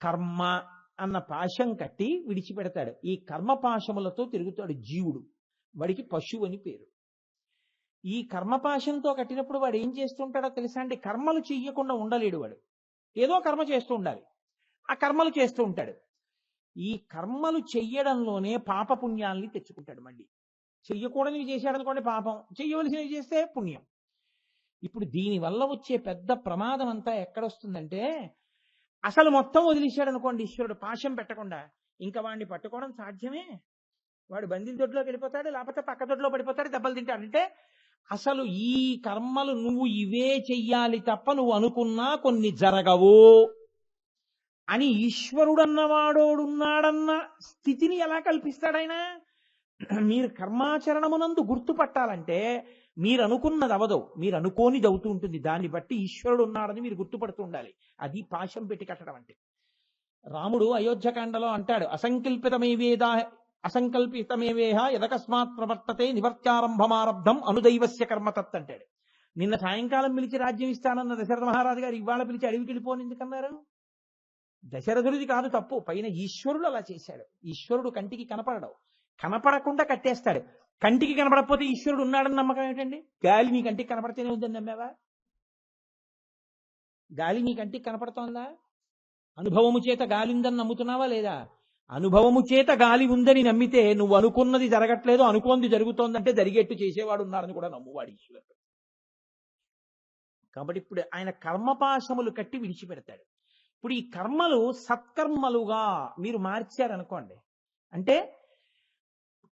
కర్మ అన్న పాశం కట్టి విడిచిపెడతాడు. ఈ కర్మ పాశములతో తిరుగుతాడు జీవుడు. వాడికి పశువు అని పేరు. ఈ కర్మపాశంతో కట్టినప్పుడు వాడు ఏం చేస్తుంటాడో తెలుసా అండి? కర్మలు చెయ్యకుండా ఉండలేడు వాడు. ఏదో కర్మ చేస్తూ ఉండాలి, ఆ కర్మలు చేస్తూ ఉంటాడు. ఈ కర్మలు చెయ్యడంలోనే పాపపుణ్యాల్ని తెచ్చుకుంటాడు. మళ్ళీ చెయ్యకూడనివి చేశాడు అనుకోండి పాపం, చెయ్యవలసినవి చేస్తే పుణ్యం. ఇప్పుడు దీనివల్ల వచ్చే పెద్ద ప్రమాదం అంతా ఎక్కడొస్తుందంటే, అసలు మొత్తం వదిలేశాడు అనుకోండి ఈశ్వరుడు పాశం పెట్టకుండా, ఇంకా వాడిని పట్టుకోవడం సాధ్యమే? వాడు బందీల దొడ్లోకి వెళ్ళిపోతాడు, లేకపోతే పక్క దొడ్లో పడిపోతాడు, దెబ్బలు తింటాడు. అంటే అసలు ఈ కర్మలు నువ్వు ఇవే చెయ్యాలి తప్ప నువ్వు అనుకున్నా కొన్ని జరగవు అని ఈశ్వరుడన్నవాడోడున్నాడన్న స్థితిని ఎలా కల్పిస్తాడైనా? మీరు కర్మాచరణమునందు గుర్తుపట్టాలంటే మీరు అనుకున్నది అవదు, మీరు అనుకోనిది అవుతూ ఉంటుంది. దాన్ని బట్టి ఈశ్వరుడు ఉన్నాడని మీరు గుర్తుపడుతూ ఉండాలి. అది పాశం పెట్టి కట్టడం అంటే. రాముడు అయోధ్యకాండలో అంటాడు, అసంకల్పితమేవేహ యదకస్మాత్ ప్రవర్తతే నివర్త్యారంభమారబ్ధం అనుదైవస్య కర్మతత్ అంటాడు. నిన్న సాయంకాలం పిలిచి రాజ్యం ఇస్తానన్న దశరథ మహారాజు గారు ఇవాళ పిలిచి అడవికి వెళ్ళిపోని ఎందుకన్నారు? దశరథుడిది కాదు తప్పు, పైన ఈశ్వరుడు అలా చేశాడు. ఈశ్వరుడు కంటికి కనపడడు, కనపడకుండా కట్టేస్తాడు. కంటికి కనపడకపోతే ఈశ్వరుడు ఉన్నాడని నమ్మకం ఏమిటండి? గాలి నీ కంటికి కనపడితేనే ఉందని నమ్మావా? గాలి నీ కంటికి కనపడుతోందా? అనుభవము చేత గాలి ఉందని నమ్ముతున్నావా లేదా? అనుభవము చేత గాలి ఉందని నమ్మితే నువ్వు అనుకున్నది జరగట్లేదు, అనుకోంది జరుగుతోందంటే జరిగేట్టు చేసేవాడు ఉన్నాడని కూడా నమ్మువాడు ఈశ్వరుడు. కాబట్టి ఇప్పుడు ఆయన కర్మపాశములు కట్టి విడిచిపెడతాడు. ఇప్పుడు ఈ కర్మలు సత్కర్మలుగా మీరు మార్చారనుకోండి, అంటే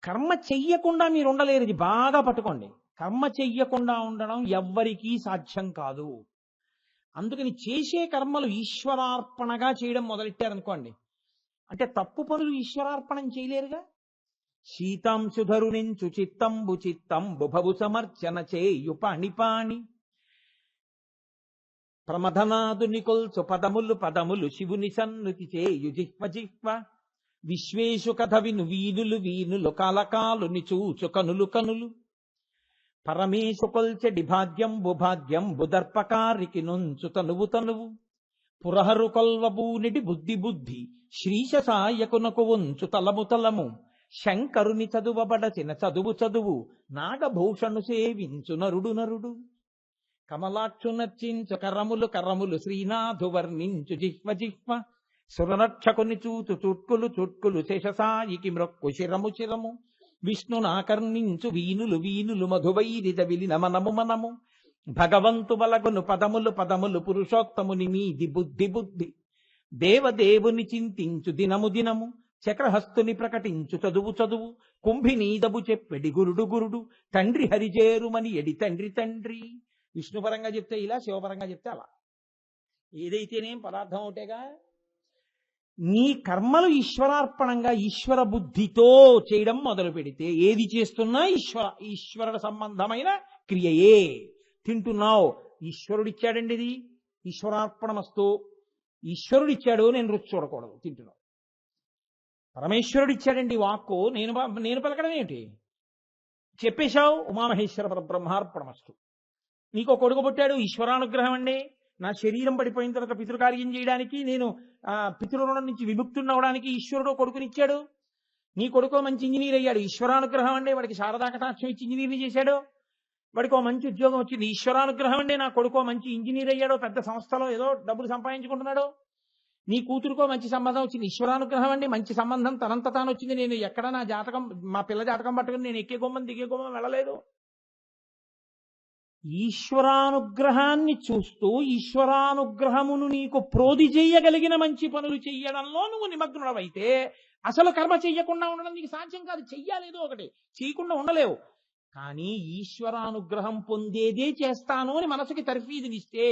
కర్మ చెయ్యకుండా మీరు ఉండలేరు. ఇది బాగా పట్టుకోండి. కర్మ చెయ్యకుండా ఉండడం ఎవ్వరికీ సాధ్యం కాదు. అందుకని చేసే కర్మలు ఈశ్వరార్పణగా చేయడం మొదలెట్టారనుకోండి, అంటే తప్పు పనులు ఈశ్వరార్పణం చేయలేరుగా. శీతాంశుధరునించు చిత్తంబు చిత్తంబు భవు సమర్చన చేయుపాణిపాణి ప్రమథనాదుని కొల్చు పదములు పదములు శివుని సన్నుతి చేయు జిహ్వ జిహ్వ విశ్వేశు కథ విను వీనులు వీనులు కాలకాలుని చూచు కనులు కనులు పరమేశు కొల్చెడి భాగ్యంబు భాగ్యంబు దర్పకారికి నుంచు తనువు తనువు పురహరు కొల్వబూనిటి బుద్ధి బుద్ధి శ్రీశ సాయకునకు ఉంచు తలము తలము శంకరుని చదువబడచిన చదువు చదువు నాగభూషణు సేవించు నరుడు నరుడు కమలాక్షు నర్చించు కరములు కరములు శ్రీనాథు వర్ణించు జిహ్వ జిహ్వ సురరక్షకుని చూచు చుట్కులు చుట్కులు శేషసాయికి మ్రొక్కు శిరము శిరము విష్ణునాకర్ణించు వీనులు వీనులు మధువైరిద విలిన మనము మనము భగవంతు బలగును పదములు పదములు పురుషోత్తముని మీది బుద్ధి బుద్ధి దేవదేవుని చింతించు దినము దినము చక్రహస్తుని ప్రకటించు చదువు చదువు కుంభినీదబు చెప్పెడి గురుడు గురుడు తండ్రి హరిజేరుమని ఎడి తండ్రి తండ్రి. విష్ణుపరంగా చెప్తే ఇలా, శివపరంగా చెప్తే అలా. ఏదైతేనేం పదార్థం ఒకటేగా. నీ కర్మలు ఈశ్వరార్పణంగా ఈశ్వర బుద్ధితో చేయడం మొదలు పెడితే ఏది చేస్తున్నా ఈశ్వరుడు సంబంధమైన క్రియయే. తింటున్నావు, ఈశ్వరుడిచ్చాడండి, ఇది ఈశ్వరార్పణమస్తు. ఈశ్వరుడిచ్చాడు, నేను రుచి చూడకూడదు, తింటున్నావు. పరమేశ్వరుడిచ్చాడండి వాక్కు, నేను పలకడం ఏమిటి? చెప్పేశావు, ఉమామహేశ్వర పరబ్రహ్మార్పణమస్తు. నీకు కొడుకు పుట్టాడు, ఈశ్వరానుగ్రహం అండి. నా శరీరం పడిపోయిన తర్వాత పితృకార్యం చేయడానికి, నేను పితృరుణం నుంచి విముక్తున్నవడానికి ఈశ్వరుడు కొడుకునిచ్చాడు. నీ కొడుకో మంచి ఇంజనీర్ అయ్యాడు, ఈశ్వరానుగ్రహం అండి. వాడికి శారదా కటాక్షం ఇచ్చి ఇంజనీర్ని చేశాడు. వాడికి ఓ మంచి ఉద్యోగం వచ్చింది, ఈశ్వరానుగ్రహం అండి. నా కొడుకో మంచి ఇంజనీర్ అయ్యాడు, పెద్ద సంస్థలో ఏదో డబ్బులు సంపాదించుకుంటున్నాడు. నీ కూతురుకో మంచి సంబంధం వచ్చింది, ఈశ్వరానుగ్రహం అండి. మంచి సంబంధం తనంత తాను వచ్చింది. నేను ఎక్కడ నా జాతకం, మా పిల్ల జాతకం పట్టుకుని నేను ఎక్కే గుమ్మం దిగే గుమ్మం వెళ్ళలేదు. ఈశ్వరానుగ్రహాన్ని చూస్తూ ఈశ్వరానుగ్రహమును నీకు ప్రోధి చెయ్యగలిగిన మంచి పనులు చెయ్యడంలో నువ్వు నిమగ్నుడవైతే అసలు కర్మ చెయ్యకుండా ఉండడం నీకు సాధ్యం కాదు. చెయ్యాలేదో ఒకటి, చేయకుండా ఉండలేవు. కానీ ఈశ్వరానుగ్రహం పొందేదే చేస్తాను అని మనసుకి తర్ఫీదునిస్తే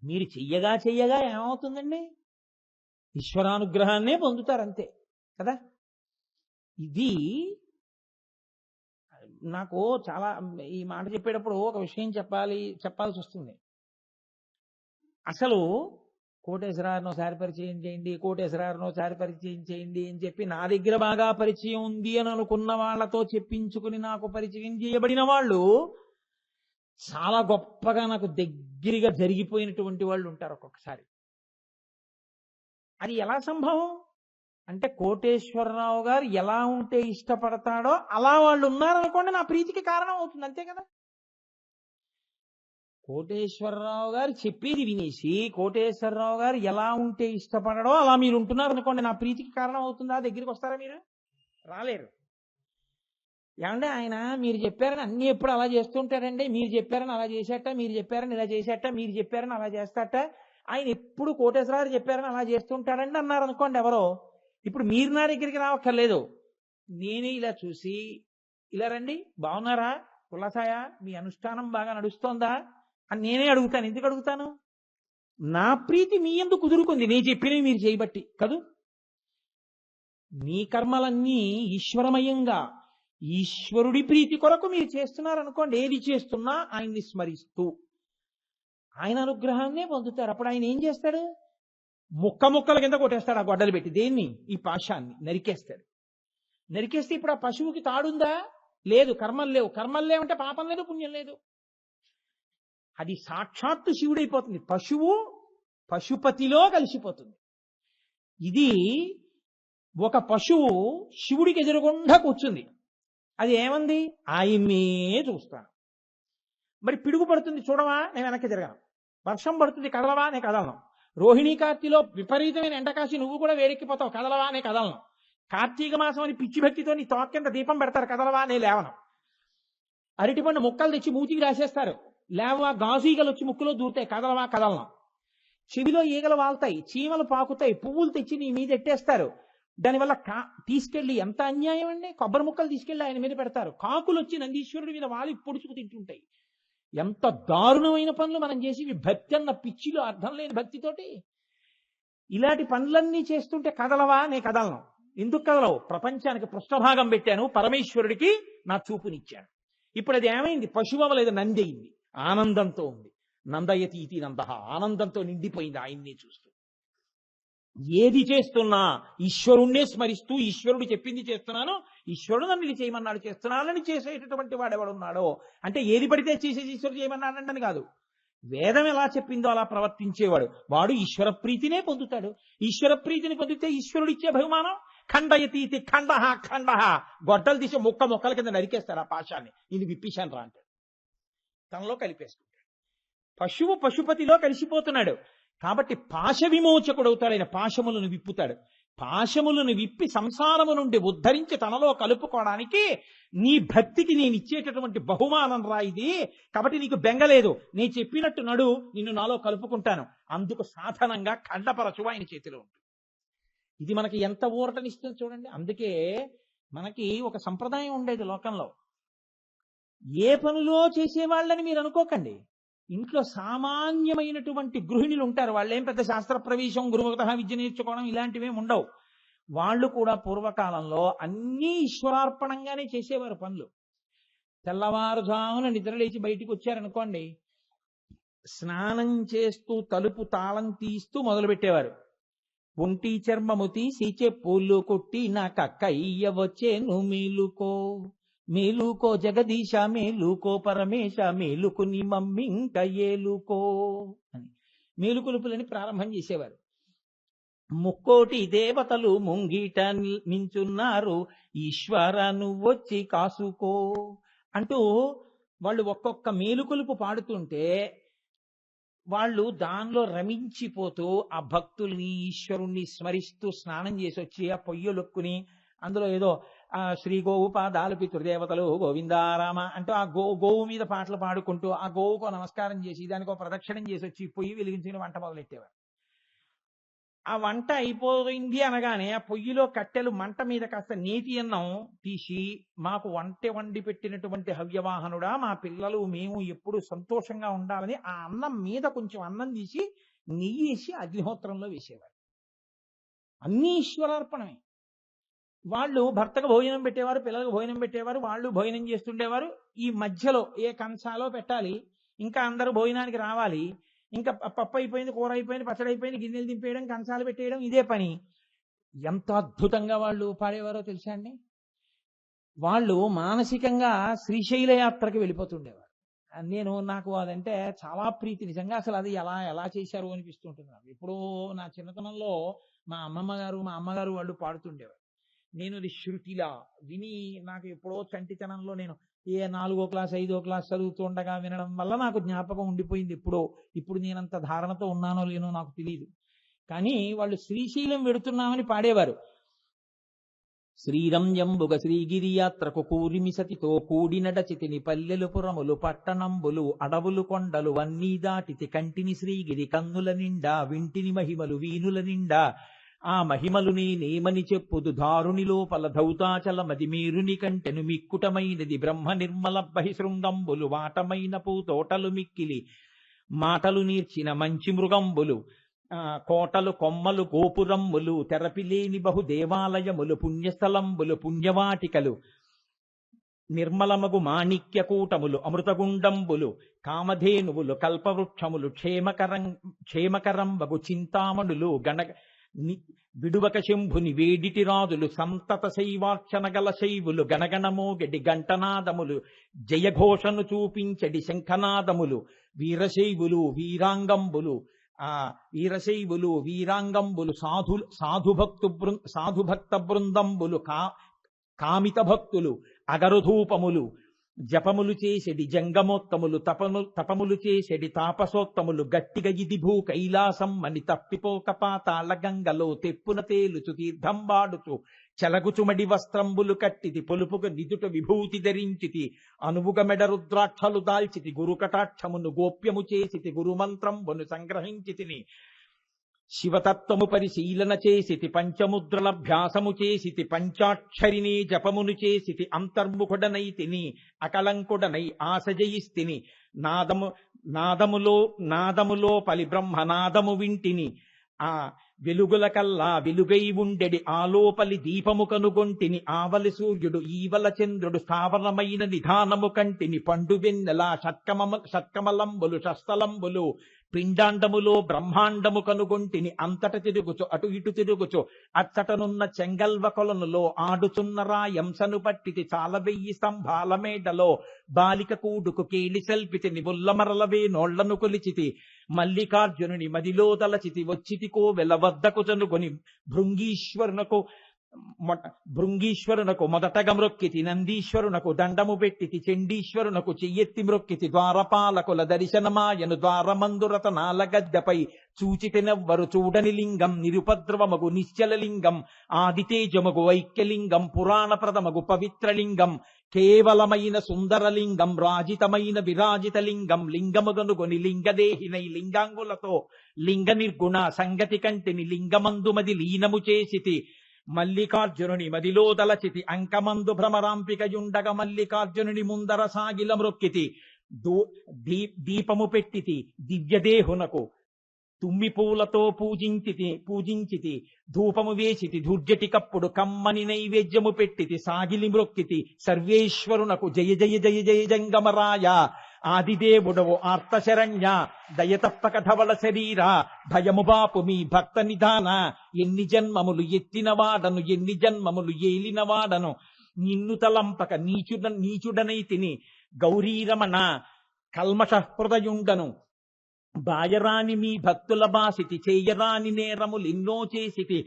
మీరు చెయ్యగా చెయ్యగా ఏమవుతుందండి? ఈశ్వరానుగ్రహాన్నే పొందుతారంతే కదా. ఇది నాకు చాలా, ఈ మాట చెప్పేటప్పుడు ఒక విషయం చెప్పాల్సి వస్తుంది. అసలు కోటేశ్వరారినోసారి పరిచయం చేయండి, కోటేశ్వరారినోసారి పరిచయం చేయండి అని చెప్పి నా దగ్గర బాగా పరిచయం ఉంది అని అనుకున్న వాళ్ళతో చెప్పించుకుని నాకు పరిచయం చేయబడిన వాళ్ళు చాలా గొప్పగా నాకు దగ్గరగా జరిగిపోయినటువంటి వాళ్ళు ఉంటారు ఒక్కొక్కసారి. అది ఎలా సంభవం అంటే, కోటేశ్వరరావు గారు ఎలా ఉంటే ఇష్టపడతాడో అలా వాళ్ళు ఉన్నారనుకోండి, నా ప్రీతికి కారణం అవుతుంది, అంతే కదా. కోటేశ్వరరావు గారు చెప్పేది వినేసి కోటేశ్వరరావు గారు ఎలా ఉంటే ఇష్టపడడో అలా మీరు ఉంటున్నారనుకోండి, నా ప్రీతికి కారణం అవుతుందా? దగ్గరికి వస్తారా? మీరు రాలేరు. ఏమంటే ఆయన మీరు చెప్పారని అన్ని ఎప్పుడు అలా చేస్తుంటాడండి, మీరు చెప్పారని అలా చేసేట, మీరు చెప్పారని ఇలా చేసేట, మీరు చెప్పారని అలా చేస్తాట, ఆయన ఎప్పుడు కోటేశ్వరరావు చెప్పారని అలా చేస్తుంటాడండి అన్నారు అనుకోండి ఎవరో. ఇప్పుడు మీరు నా దగ్గరికి రావక్కర్లేదు, నేనే ఇలా చూసి, ఇలా రండి, బాగున్నారా, కులసాయా, మీ అనుష్ఠానం బాగా నడుస్తోందా అని నేనే అడుగుతాను. ఎందుకు అడుగుతాను? నా ప్రీతి మీ యందు కుదురుకుంది నేను చెప్పినవి మీరు చేయబట్టి కదూ. మీ కర్మలన్నీ ఈశ్వరమయంగా ఈశ్వరుడి ప్రీతి కొరకు మీరు చేస్తున్నారనుకోండి, ఏది చేస్తున్నా ఆయన్ని స్మరిస్తూ ఆయన అనుగ్రహాన్నే పొందుతారు. అప్పుడు ఆయన ఏం చేస్తాడు? ముక్కల కింద కొట్టేస్తాడు ఆ గొడ్డలు పెట్టి. దేన్ని? ఈ పాశాన్ని నరికేస్తాడు. నరికేస్తే ఇప్పుడు ఆ పశువుకి తాడుందా? లేదు. కర్మలు లేవు. కర్మలు లేవంటే పాపం లేదు, పుణ్యం లేదు. అది సాక్షాత్తు శివుడైపోతుంది. పశువు పశుపతిలో కలిసిపోతుంది. ఇది ఒక పశువు శివుడికి ఎదురుగుండా కూర్చుంది. అది ఏమంది? ఆయమ్మే చూస్తాను. మరి పిడుగు పడుతుంది చూడవా, నేను వెనక్కి తిరగను. వర్షం పడుతుంది కదలవా, నేను కదలను. రోహిణీ కార్తీలో విపరీతమైన ఎండకాసి నువ్వు కూడా వేడెక్కిపోతావు, కదలవా, నేను కదలను. కార్తీక మాసం అని పిచ్చి భక్తితో నీ తోక కింద దీపం పెడతారు, కదలవా, నేను లేవను. అరటిపండు ముక్కలు తెచ్చి మూతికి రాసేస్తారు, లేవా. గాజు ఈగలు వచ్చి ముక్కులో దూరుతాయి, కదలవా, కదలను. చెవిలో ఈగలు వాళ్తాయి, చీమలు పాకుతాయి, పువ్వులు తెచ్చి నీ మీద ఎట్టేస్తారు. దానివల్ల తీసుకెళ్లి, ఎంత అన్యాయం అండి, కొబ్బరి ముక్కలు తీసుకెళ్లి ఆయన మీద పెడతారు. కాకులు వచ్చి నందీశ్వరుడి మీద వాలి పొడుచుకు తింటుంటాయి. ఎంత దారుణమైన పనులు మనం చేసి, భక్తి అన్న పిచ్చిలో అర్థం లేని భక్తితోటి ఇలాంటి పనులన్నీ చేస్తుంటే కదలవా, నే కదలను. ఎందుకు కదలవు? ప్రపంచానికి పృష్ఠభాగం పెట్టాను, పరమేశ్వరుడికి నా చూపునిచ్చాను. ఇప్పుడు అది ఏమైంది? పశువు అవ్వలేదు, నంది అయింది. ఆనందంతో ఉంది. నందయతి ఇతి నంద, ఆనందంతో నిండిపోయింది ఆయన్ని చూస్తూ. ఏది చేస్తున్నా ఈశ్వరుణ్ణే స్మరిస్తూ, ఈశ్వరుడు చెప్పింది చేస్తున్నాను, ఈశ్వరుడు నన్ను ఇది చేయమన్నాడు చేస్తున్నానని చేసేటటువంటి వాడెవడున్నాడో, అంటే ఏది పడితే చేసేసి ఈశ్వరుడు చేయమన్నాడంటని కాదు, వేదం ఎలా చెప్పిందో అలా ప్రవర్తించేవాడు వాడు ఈశ్వర ప్రీతినే పొందుతాడు. ఈశ్వర ప్రీతిని పొందితే ఈశ్వరుడు ఇచ్చే బహుమానం ఖండయతీతి ఖండహ ఖండహ, గొడ్డలు తీసి మొక్కల కింద నరికేస్తాడు ఆ పాశాన్ని. ఇది విప్పిశాను రా అంటాడు, తనలో కలిపేసుకుంటాడు. పశువు పశుపతిలో కలిసిపోతున్నాడు కాబట్టి పాశ విమోచకుడు అవుతాడు. ఆయన పాశములను విప్పుతాడు. పాశములను విప్పి సంసారము నుండి ఉద్ధరించి తనలో కలుపుకోవడానికి నీ భక్తికి నేను ఇచ్చేటటువంటి బహుమానం రా ఇది. కాబట్టి నీకు బెంగలేదు, నేను చెప్పినట్టు నడు, నిన్ను నాలో కలుపుకుంటాను. అందుకు సాధనంగా ఖండపరచువ ఆయన చేతిలో ఉంటుంది. ఇది మనకి ఎంత ఊరటనిస్తుంది చూడండి. అందుకే మనకి ఒక సంప్రదాయం ఉండేది లోకంలో, ఏ పనులో చేసేవాళ్ళని మీరు అనుకోకండి. ఇంట్లో సామాన్యమైనటువంటి గృహిణులు ఉంటారు, వాళ్ళేం పెద్ద శాస్త్ర ప్రవేశం, గురుముఖత విద్య నేర్చుకోవడం ఇలాంటివి ఉండవు. వాళ్ళు కూడా పూర్వకాలంలో అన్నీ ఈశ్వరార్పణంగానే చేసేవారు పనులు. తెల్లవారుజామున నిద్రలేచి బయటికి వచ్చారనుకోండి, స్నానం చేస్తూ తలుపు తాళం తీస్తూ మొదలు పెట్టేవారు. ఒంటి చర్మము తీసి చెప్పులు కొట్టి నాకయ్య వచ్చేను మేలుకో, మేలుకో జగదీశ మేలుకో పరమేశ మేలుకు నీ మమ్మింక ఏలుకో అని మేలుకొలుపులని ప్రారంభం చేసేవారు. ముక్కోటి దేవతలు ముంగిట నించున్నారు, ఈశ్వర నువ్వొచ్చి కాసుకో అంటూ వాళ్ళు ఒక్కొక్క మేలుకొలుపు పాడుతుంటే వాళ్ళు దానిలో రమించిపోతూ ఆ భక్తుల్ని ఈశ్వరుణ్ణి స్మరిస్తూ స్నానం చేసి వచ్చి ఆ పొయ్యలొక్కుని అందులో ఏదో శ్రీ గోవు పాదాలు పితృదేవతలు గోవిందారామ అంటూ ఆ గోవు మీద పాటలు పాడుకుంటూ ఆ గోవుకు నమస్కారం చేసి దానికి ఒక ప్రదక్షిణం చేసి వచ్చి పొయ్యి వెలిగించిన వంట మొదలెట్టేవారు. ఆ వంట అయిపోయింది అనగానే ఆ పొయ్యిలో కట్టెలు మంట మీద కాస్త నేతి అన్నం తీసి, మాకు వంట వండి పెట్టినటువంటి హవ్యవాహనుడా, మా పిల్లలు మేము ఎప్పుడు సంతోషంగా ఉండాలని ఆ అన్నం మీద కొంచెం అన్నం తీసి నెయ్యి వేసి అగ్నిహోత్రంలో వేసేవారు. అన్నీ ఈశ్వరార్పణమే. వాళ్ళు భర్తకు భోజనం పెట్టేవారు, పిల్లలకు భోజనం పెట్టేవారు, వాళ్ళు భోజనం చేస్తుండేవారు. ఈ మధ్యలో ఏ కంచాలో పెట్టాలి, ఇంకా అందరూ భోజనానికి రావాలి, ఇంకా పప్పు అయిపోయింది, కూర అయిపోయింది, పచ్చడి అయిపోయింది, గిన్నెలు దింపేయడం, కంచాలు పెట్టేయడం, ఇదే పని. ఎంత అద్భుతంగా వాళ్ళు పాడేవారో తెలుసా అండి. వాళ్ళు మానసికంగా శ్రీశైల యాత్రకి వెళ్ళిపోతుండేవారు. నాకు అదంటే చాలా ప్రీతి నిజంగా. అసలు అది ఎలా చేశారు అనిపిస్తుంటుంది నాకు. ఎప్పుడో నా చిన్నతనంలో మా అమ్మగారు వాళ్ళు పాడుతుండేవారు. నేను అది శృతిలా విని, నాకు ఎప్పుడో చంటితనంలో నేను 4వ క్లాస్ 5వ క్లాస్ చదువుతుండగా వినడం వల్ల నాకు జ్ఞాపకం ఉండిపోయింది ఎప్పుడో. ఇప్పుడు నేనంత ధారణతో ఉన్నానో లేనో నాకు తెలియదు. కానీ వాళ్ళు శ్రీశైలం వెడుతున్నామని పాడేవారు. శ్రీరంజంబుగ శ్రీగిరి యాత్రకు కూరిమి సతితో కూడినడచితిని పల్లెలు పురములు పట్టణంబులు అడవులు కొండలు వన్నీ దాటితి కంటిని శ్రీగిరి కన్నుల నిండా వింటిని మహిమలు వీనుల నిండా ఆ మహిమలు నేనేమని చెప్పుదు దారుని లోపల ధౌతాచల మది మీరుని కంటెను మిక్కుటమైనది బ్రహ్మ నిర్మల బహిశృంగంబులు వాటమైన పూతోటలు మిక్కిలి మాటలు నీర్చిన మంచి మృగంబులు కోటలు కొమ్మలు గోపురమ్ములు తెరపిలేని బహు దేవాలయములు పుణ్యస్థలంబులు పుణ్యవాటికలు నిర్మలమగు మాణిక్యకూటములు అమృతగుండంబులు కామధేనువులు కల్పవృక్షములు క్షేమకరంబగు చింతామణులు విడువక శంభుని వేడిటి రాజులు సంతత శైవార్చన గల శైవులు గణగణమోగడి గంటనాదములు జయఘోషను చూపించడి శంఖనాదములు వీరశైవులు వీరాంగంబులు సాధుభక్త బృందంబులు కామిత భక్తులు అగరుధూపములు జపములు చేసెడి జంగమోత్తములు తపములు చేసెడి తాపసోత్తములు గట్టిగ ఇది భూ కైలాసం అని తప్పిపోక పాతాళ గంగలో తెప్పున తేలుచు తీర్థం వాడుచు చెలగుచుమడి వస్త్రంబులు కట్టిది పొలుపుగా నిదుట విభూతి ధరించితి అనువుగ మెడ రుద్రాక్షలు దాల్చితి గురుకటాక్షమును గోప్యము చేసితి గురుమంత్రంబును సంగ్రహించితిని శివతత్వము పరిశీలన చేసితి పంచముద్రలభ్యాసము చేసితి పంచాక్షరిని జపమును చేసితి అంతర్ముఖుడనైతిని అకలంకుడనై ఆశజయిస్తిని నాదములో పలి బ్రహ్మనాదము వింటిని ఆ వెలుగుల కల్లా వెలుగై ఉండెడి ఆలోపలి దీపము కనుగొంటిని ఆవలి సూర్యుడు ఈవల చంద్రుడు స్థావరమైన నిధానము కంటిని పండు వెన్నెల షట్కమలంబులు షస్తలంబులు పిండాండములో బ్రహ్మాండము కనుగొంటిని అంతట తిరుగుచు అటు ఇటు తిరుగుచు అచ్చటనున్న చెంగల్వ కొలనులో ఆడుచున్న రాయంసను పట్టితి చాలా 1000 స్తంభాల మేడలో బాలిక కూడుకు కేలి సెల్పితి నిబుల్లమరలవే నోళ్లను కొలిచితి మల్లికార్జునుని మదిలో తలచితి వచ్చితి కోవెల వద్దకు జనుగొని భృంగీశ్వరునకు మొదటగా మ్రొక్కితి నందీశ్వరునకు దండము పెట్టితి చండీశ్వరునకు చెయ్యెత్తి మ్రొక్కితి ద్వారపాలకుల దర్శనమాయను ద్వారమందురతనాల గద్దెపై చూచితినెవ్వరు చూడని లింగం నిరుపద్రవమగు నిశ్చలలింగం ఆదితేజమగు ఐక్యలింగం పురాణప్రదమగు పవిత్రలింగం కేవలమైన సుందరలింగం రాజితమైన విరాజితలింగం లింగముగనుగొని లింగదేహినై లింగాంగులతో లింగ నిర్గుణ సంగతి కంటిని లింగమందుమది లీనము చేసితి మల్లికార్జునుని మదిలో దలచితి అంకమందు భ్రమరాంపికయుండగ మల్లికార్జునుని ముందర సాగిల మ్రొక్కితి దీపము పెట్టితి దివ్యదేహునకు తుమ్మి పూలతో పూజించితి ధూపము వేసితి ధూర్జటికప్పుడు కమ్మని నైవేద్యము పెట్టితి సాగిలి మ్రొక్కితి సర్వేశ్వరునకు జయ జయ జయ జయ జంగమరాయ ఆదిదేవుడవు ఆర్తశరణ్య దయతప్పక ధవళ శరీర భయము బాపు మీ భక్త నిధాన ఎన్ని జన్మములు ఎత్తినవాడను ఎన్ని జన్మములు ఏలినవాడను నిన్ను తలంపక నీచుడనై తిని గౌరీరమణ కల్మషహృదయుండను బాయరాని మీ భక్తుల బాసితి చేయరాని నేరములెన్నో చేసితి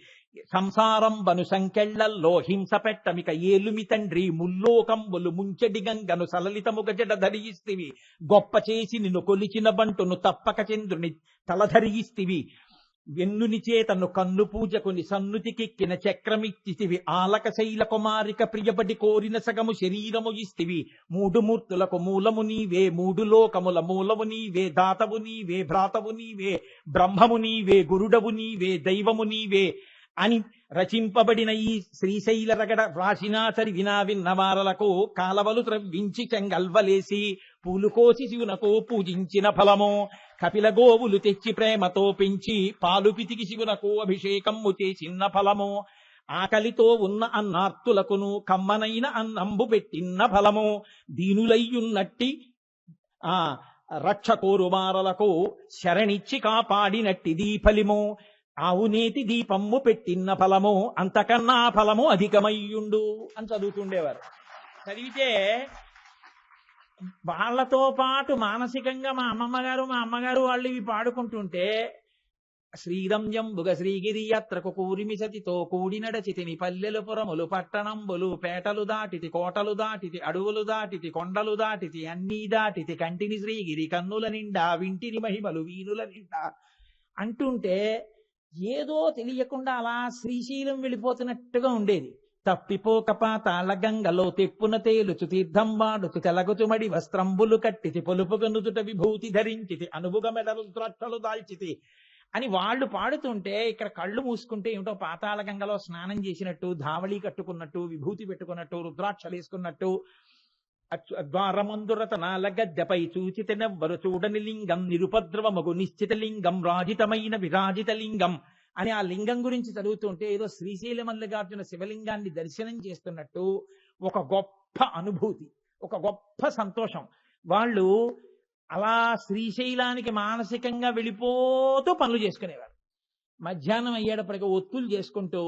సంసారం బను సంకెళ్లల్లో హింస పెట్టమిక ఏలుమి తండ్రి ముల్లోకంబులు ముంచెడి గంగను సలలితముగ జడ ధరియిస్తివి గొప్ప చేసి నిన్ను కొలిచిన బంటును తప్పక చంద్రుని తలధరియిస్తివి వెన్నుని చేతను కన్ను పూజకుని సన్నుతికెక్కిన చక్రమిచ్చితివి ఆలక శైల కుమారిక ప్రియబడి కోరిన సగము శరీరము ఇస్తివి 3 మూర్తులకు మూలము నీవే 3 లోకముల మూలము నీవే దాతవు నీవే భ్రాతవు నీవే బ్రహ్మము నీవే గురుడవు నీవే దైవము నీవే అని రచింపబడిన ఈ శ్రీశైల రగడ రాశినాచరి విన్నవారలకు కాలవలు త్రవ్వించి చెంగల్వలేసి పూలుకోసి శివునకు పూజించిన ఫలము కపిల గోవులు తెచ్చి ప్రేమతో పెంచి పాలు పితికి శివునకు అభిషేకము చేసిన ఫలము ఆకలితో ఉన్న అన్నార్తులకును కమ్మనైన అన్నంబు పెట్టిన ఫలము దీనులయ్యున్నట్టి రక్షకోరుమారలకు శరణిచ్చి కాపాడినట్టి దీఫలిము ఆవునేతి దీపమ్ము పెట్టిన ఫలము అంతకన్నా ఫలము అధికమయ్యుండు అని చదువుతుండేవారు. చదివితే వాళ్లతో పాటు మానసికంగా మా అమ్మగారు వాళ్ళు ఇవి పాడుకుంటుంటే శ్రీరంజంబుగ శ్రీగిరి యాత్రకు కూరిమి సతితో కూడి నడచితిని పల్లెలు పురములు పట్టణంబులు పేటలు దాటితి కోటలు దాటితి అడవులు దాటితి కొండలు దాటితి అన్నీ దాటితి కంటిని శ్రీగిరి కన్నుల నిండా వింటిని మహిమలు వీనుల నిండా అంటుంటే ఏదో తెలియకుండా అలా శ్రీశైలం వెళ్ళిపోతున్నట్టుగా ఉండేది. తప్పిపోక పాతాళ గంగలో తెప్పున తేలుచు తీర్థం వాడుచు తెలగుచుమడి వస్త్రంబులు కట్టితి పొలుపుగ నుదుట విభూతి ధరించితి అనువుగ మెడ రుద్రాక్షలు దాల్చితి అని వాళ్ళు పాడుతుంటే ఇక్కడ కళ్ళు మూసుకుంటే ఏమిటో పాతాళ గంగలో స్నానం చేసినట్టు ధావళి కట్టుకున్నట్టు విభూతి పెట్టుకున్నట్టు రుద్రాక్షలు వేసుకున్నట్టు ద్వారమందురతనాల గద్దెపై చూచితెనెవ్వరు చూడని లింగం నిరుపద్రవమగు నిశ్చిత లింగం రాజితమైన విరాజిత లింగం అని ఆ లింగం గురించి చదువుతుంటే ఏదో శ్రీశైల మల్లికార్జున శివలింగాన్ని దర్శనం చేస్తున్నట్టు ఒక గొప్ప గొప్ప అనుభూతి, ఒక గొప్ప సంతోషం. వాళ్ళు అలా శ్రీశైలానికి మానసికంగా వెళ్ళిపోతూ పనులు చేసుకునేవారు. మధ్యాహ్నం అయ్యేటప్పటికి ఒత్తులు చేసుకుంటూ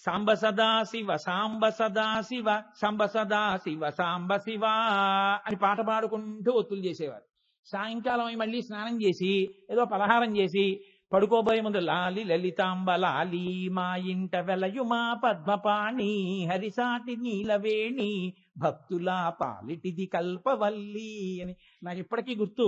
సాంబ సదా శివ సాంబ సదా శివ సాంబ సదా శివ సాంబ శివ అని పాట పాడుకుంటూ ఒత్తులు చేసేవారు. సాయంకాలం అయి మళ్ళీ స్నానం చేసి ఏదో పలహారం చేసి పడుకోబోయే ముందు లాలి లలితాంబ లాలి మా ఇంట వెలయు మా పద్మపాణి హరిసాటి నీలవేణి భక్తుల పాలిటిది కల్పవల్లి అని నాకు ఇప్పటికీ గుర్తు.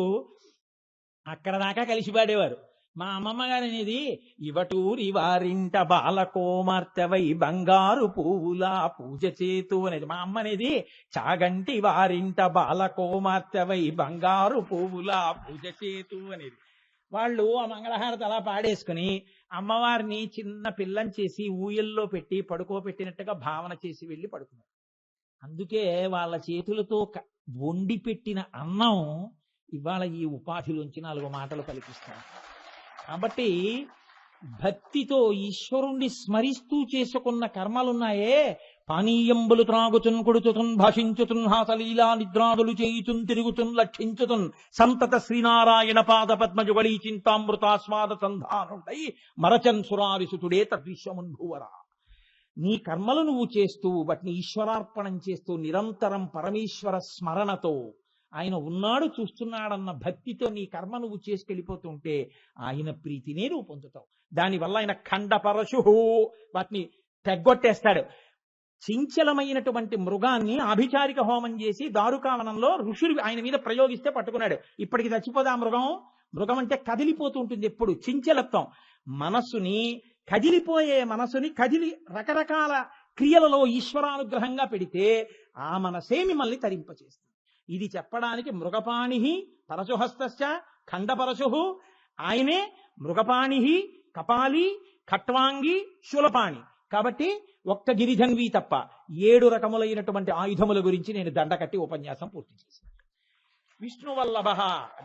అక్కడ దాకా కలిసి పాడేవారు. మా అమ్మమ్మ గారు అనేది ఇవటూరి వారింట బాలకోమార్తెవై బంగారు పువ్వులా పూజ చేతు అనేది. మా అమ్మ అనేది చాగంటి వారింట బాలకోమార్తెవై బంగారు పువ్వులా పూజ చేతు అనేది. వాళ్ళు ఆ మంగళహారతి అలా పాడేసుకుని అమ్మవారిని చిన్న పిల్లని చేసి ఊయల్లో పెట్టి పడుకోబెట్టినట్టుగా భావన చేసి వెళ్ళి పడుకున్నారు. అందుకే వాళ్ళ చేతులతో వండి పెట్టిన అన్నం ఇవాళ ఈ ఉపాధిలోంచి 4 మాటలు కల్పిస్తాను. కాబట్టి భక్తితో ఈశ్వరుణ్ణి స్మరిస్తూ చేసుకున్న కర్మలున్నాయే, పానీయంబులు త్రాగుతున్ కొడుతుతున్ భాషించుతున్ హాసలీలా నిద్రాదులు చేయుచున్ తిరుగుతున్ లక్షించుతున్ సంతత శ్రీనారాయణ పాద పద్మజుగళీ చింతామృతాస్వాద సంధానుడై మరచన్ సురారిసుతుడే తద్విశ్వమున్ భూవరా. నీ కర్మలు నువ్వు చేస్తూ వాటిని ఈశ్వరార్పణం చేస్తూ నిరంతరం పరమేశ్వర స్మరణతో ఆయన ఉన్నాడు చూస్తున్నాడన్న భక్తితో నీ కర్మ నువ్వు చేసుకెళ్ళిపోతుంటే ఆయన ప్రీతినే నువ్వు పొందుతావు. దానివల్ల ఆయన ఖండపరశు వాటిని తెగ్గొట్టేస్తాడు. చించలమైనటువంటి మృగాన్ని ఆభిచారిక హోమం చేసి దారుకావనంలో ఋషులు ఆయన మీద ప్రయోగిస్తే పట్టుకున్నాడు. ఇప్పటికి చచ్చిపోదా మృగం? మృగం అంటే కదిలిపోతూ ఉంటుంది ఎప్పుడు, చించలత్వం. మనస్సుని కదిలిపోయే మనసుని రకరకాల క్రియలలో ఈశ్వరానుగ్రహంగా పెడితే ఆ మనసే మిమ్మల్ని తరింపచేస్తుంది. ఇది చెప్పడానికి మృగపాణి పరశుహస్తశ్చ ఖండపరశు, ఆయనే మృగపాణి కపాలి ఖట్వాంగి శూలపాణి. కాబట్టి ఒక్క గిరిజన్వి తప్ప 7 రకములైనటువంటి ఆయుధముల గురించి నేను దండకట్టి ఉపన్యాసం పూర్తి చేశాను. విష్ణువల్లభ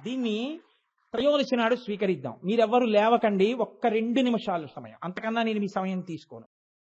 దీన్ని త్రయోదశి నాడు స్వీకరిద్దాం. మీరెవ్వరూ లేవకండి, ఒక్క 2 నిమిషాలు సమయం, అంతకన్నా నేను మీ సమయం తీసుకోను.